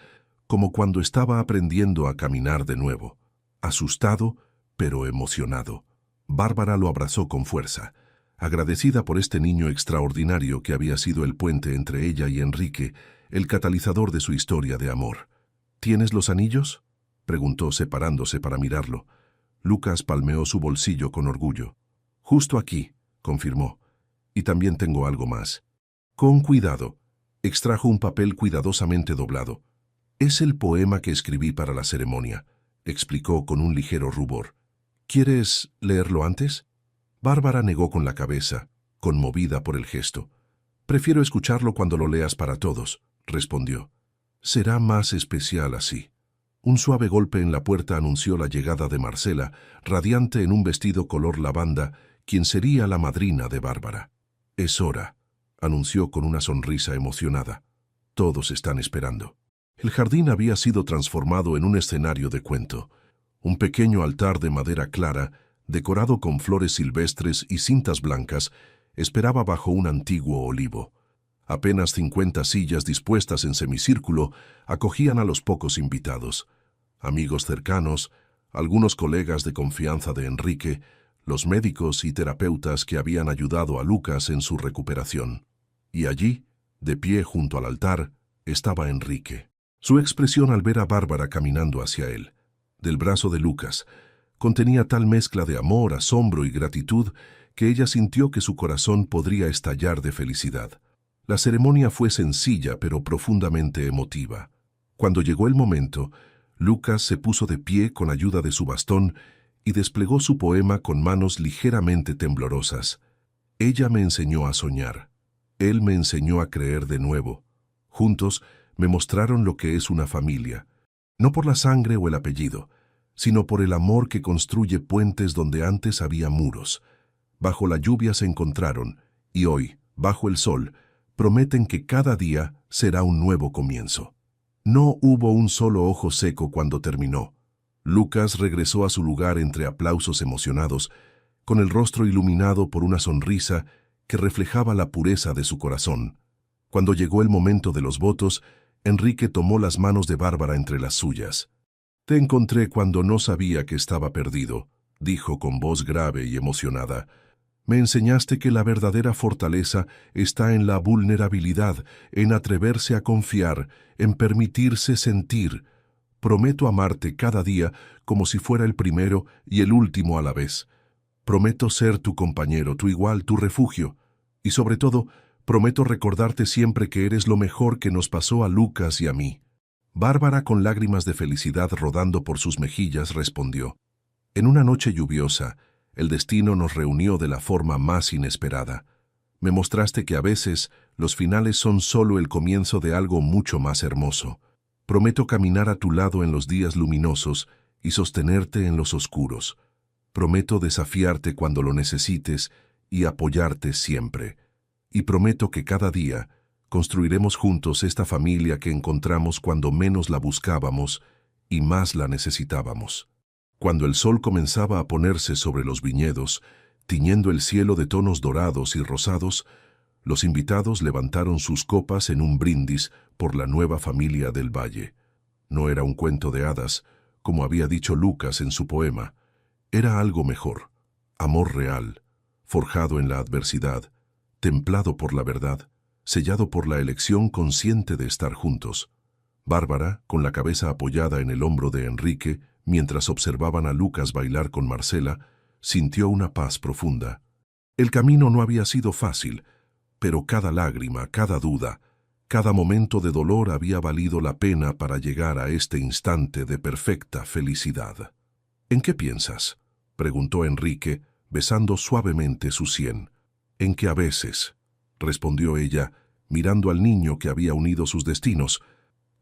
como cuando estaba aprendiendo a caminar de nuevo. Asustado, pero emocionado. Bárbara lo abrazó con fuerza, agradecida por este niño extraordinario que había sido el puente entre ella y Enrique, el catalizador de su historia de amor. «¿Tienes los anillos?», preguntó separándose para mirarlo. Lucas palmeó su bolsillo con orgullo. «Justo aquí», confirmó. «Y también tengo algo más». Con cuidado, extrajo un papel cuidadosamente doblado. «Es el poema que escribí para la ceremonia», explicó con un ligero rubor. «¿Quieres leerlo antes?». Bárbara negó con la cabeza, conmovida por el gesto. «Prefiero escucharlo cuando lo leas para todos», respondió. «Será más especial así». Un suave golpe en la puerta anunció la llegada de Marcela, radiante en un vestido color lavanda, quien sería la madrina de Bárbara. «Es hora», anunció con una sonrisa emocionada. «Todos están esperando». El jardín había sido transformado en un escenario de cuento. Un pequeño altar de madera clara, decorado con flores silvestres y cintas blancas, esperaba bajo un antiguo olivo. Apenas 50 sillas dispuestas en semicírculo acogían a los pocos invitados. Amigos cercanos, algunos colegas de confianza de Enrique, los médicos y terapeutas que habían ayudado a Lucas en su recuperación. Y allí, de pie junto al altar, estaba Enrique. Su expresión al ver a Bárbara caminando hacia él, del brazo de Lucas, contenía tal mezcla de amor, asombro y gratitud que ella sintió que su corazón podría estallar de felicidad. La ceremonia fue sencilla pero profundamente emotiva. Cuando llegó el momento, Lucas se puso de pie con ayuda de su bastón y desplegó su poema con manos ligeramente temblorosas. «Ella me enseñó a soñar. Él me enseñó a creer de nuevo. Juntos me mostraron lo que es una familia, no por la sangre o el apellido, sino por el amor que construye puentes donde antes había muros. Bajo la lluvia se encontraron y hoy, bajo el sol, prometen que cada día será un nuevo comienzo». No hubo un solo ojo seco cuando terminó. Lucas regresó a su lugar entre aplausos emocionados, con el rostro iluminado por una sonrisa que reflejaba la pureza de su corazón. Cuando llegó el momento de los votos, Enrique tomó las manos de Bárbara entre las suyas. «Te encontré cuando no sabía que estaba perdido», dijo con voz grave y emocionada. «Me enseñaste que la verdadera fortaleza está en la vulnerabilidad, en atreverse a confiar, en permitirse sentir. Prometo amarte cada día como si fuera el primero y el último a la vez. Prometo ser tu compañero, tu igual, tu refugio. Y sobre todo, prometo recordarte siempre que eres lo mejor que nos pasó a Lucas y a mí». Bárbara, con lágrimas de felicidad rodando por sus mejillas, respondió. «En una noche lluviosa, el destino nos reunió de la forma más inesperada. Me mostraste que a veces los finales son solo el comienzo de algo mucho más hermoso. Prometo caminar a tu lado en los días luminosos y sostenerte en los oscuros. Prometo desafiarte cuando lo necesites y apoyarte siempre. Y prometo que cada día construiremos juntos esta familia que encontramos cuando menos la buscábamos y más la necesitábamos». Cuando el sol comenzaba a ponerse sobre los viñedos, Tiñendo el cielo de tonos dorados y rosados, los invitados levantaron sus copas en un brindis por la nueva familia del valle. No era un cuento de hadas, como había dicho Lucas en su poema. Era algo mejor, amor real, forjado en la adversidad, templado por la verdad, sellado por la elección consciente de estar juntos. Bárbara, con la cabeza apoyada en el hombro de Enrique, mientras observaban a Lucas bailar con Marcela, sintió una paz profunda. El camino no había sido fácil, pero cada lágrima, cada duda, cada momento de dolor había valido la pena para llegar a este instante de perfecta felicidad. ¿En qué piensas?, preguntó Enrique, besando suavemente su sien. «En que a veces», respondió ella, mirando al niño que había unido sus destinos,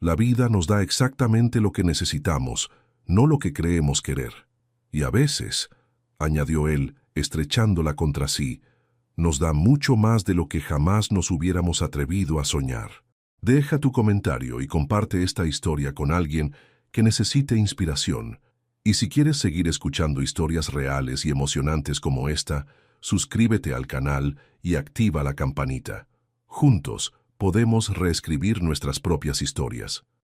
«la vida nos da exactamente lo que necesitamos, no lo que creemos querer. Y a veces», añadió él, estrechándola contra sí, «nos da mucho más de lo que jamás nos hubiéramos atrevido a soñar». Deja tu comentario y comparte esta historia con alguien que necesite inspiración. Y si quieres seguir escuchando historias reales y emocionantes como esta, suscríbete al canal y activa la campanita. Juntos podemos reescribir nuestras propias historias.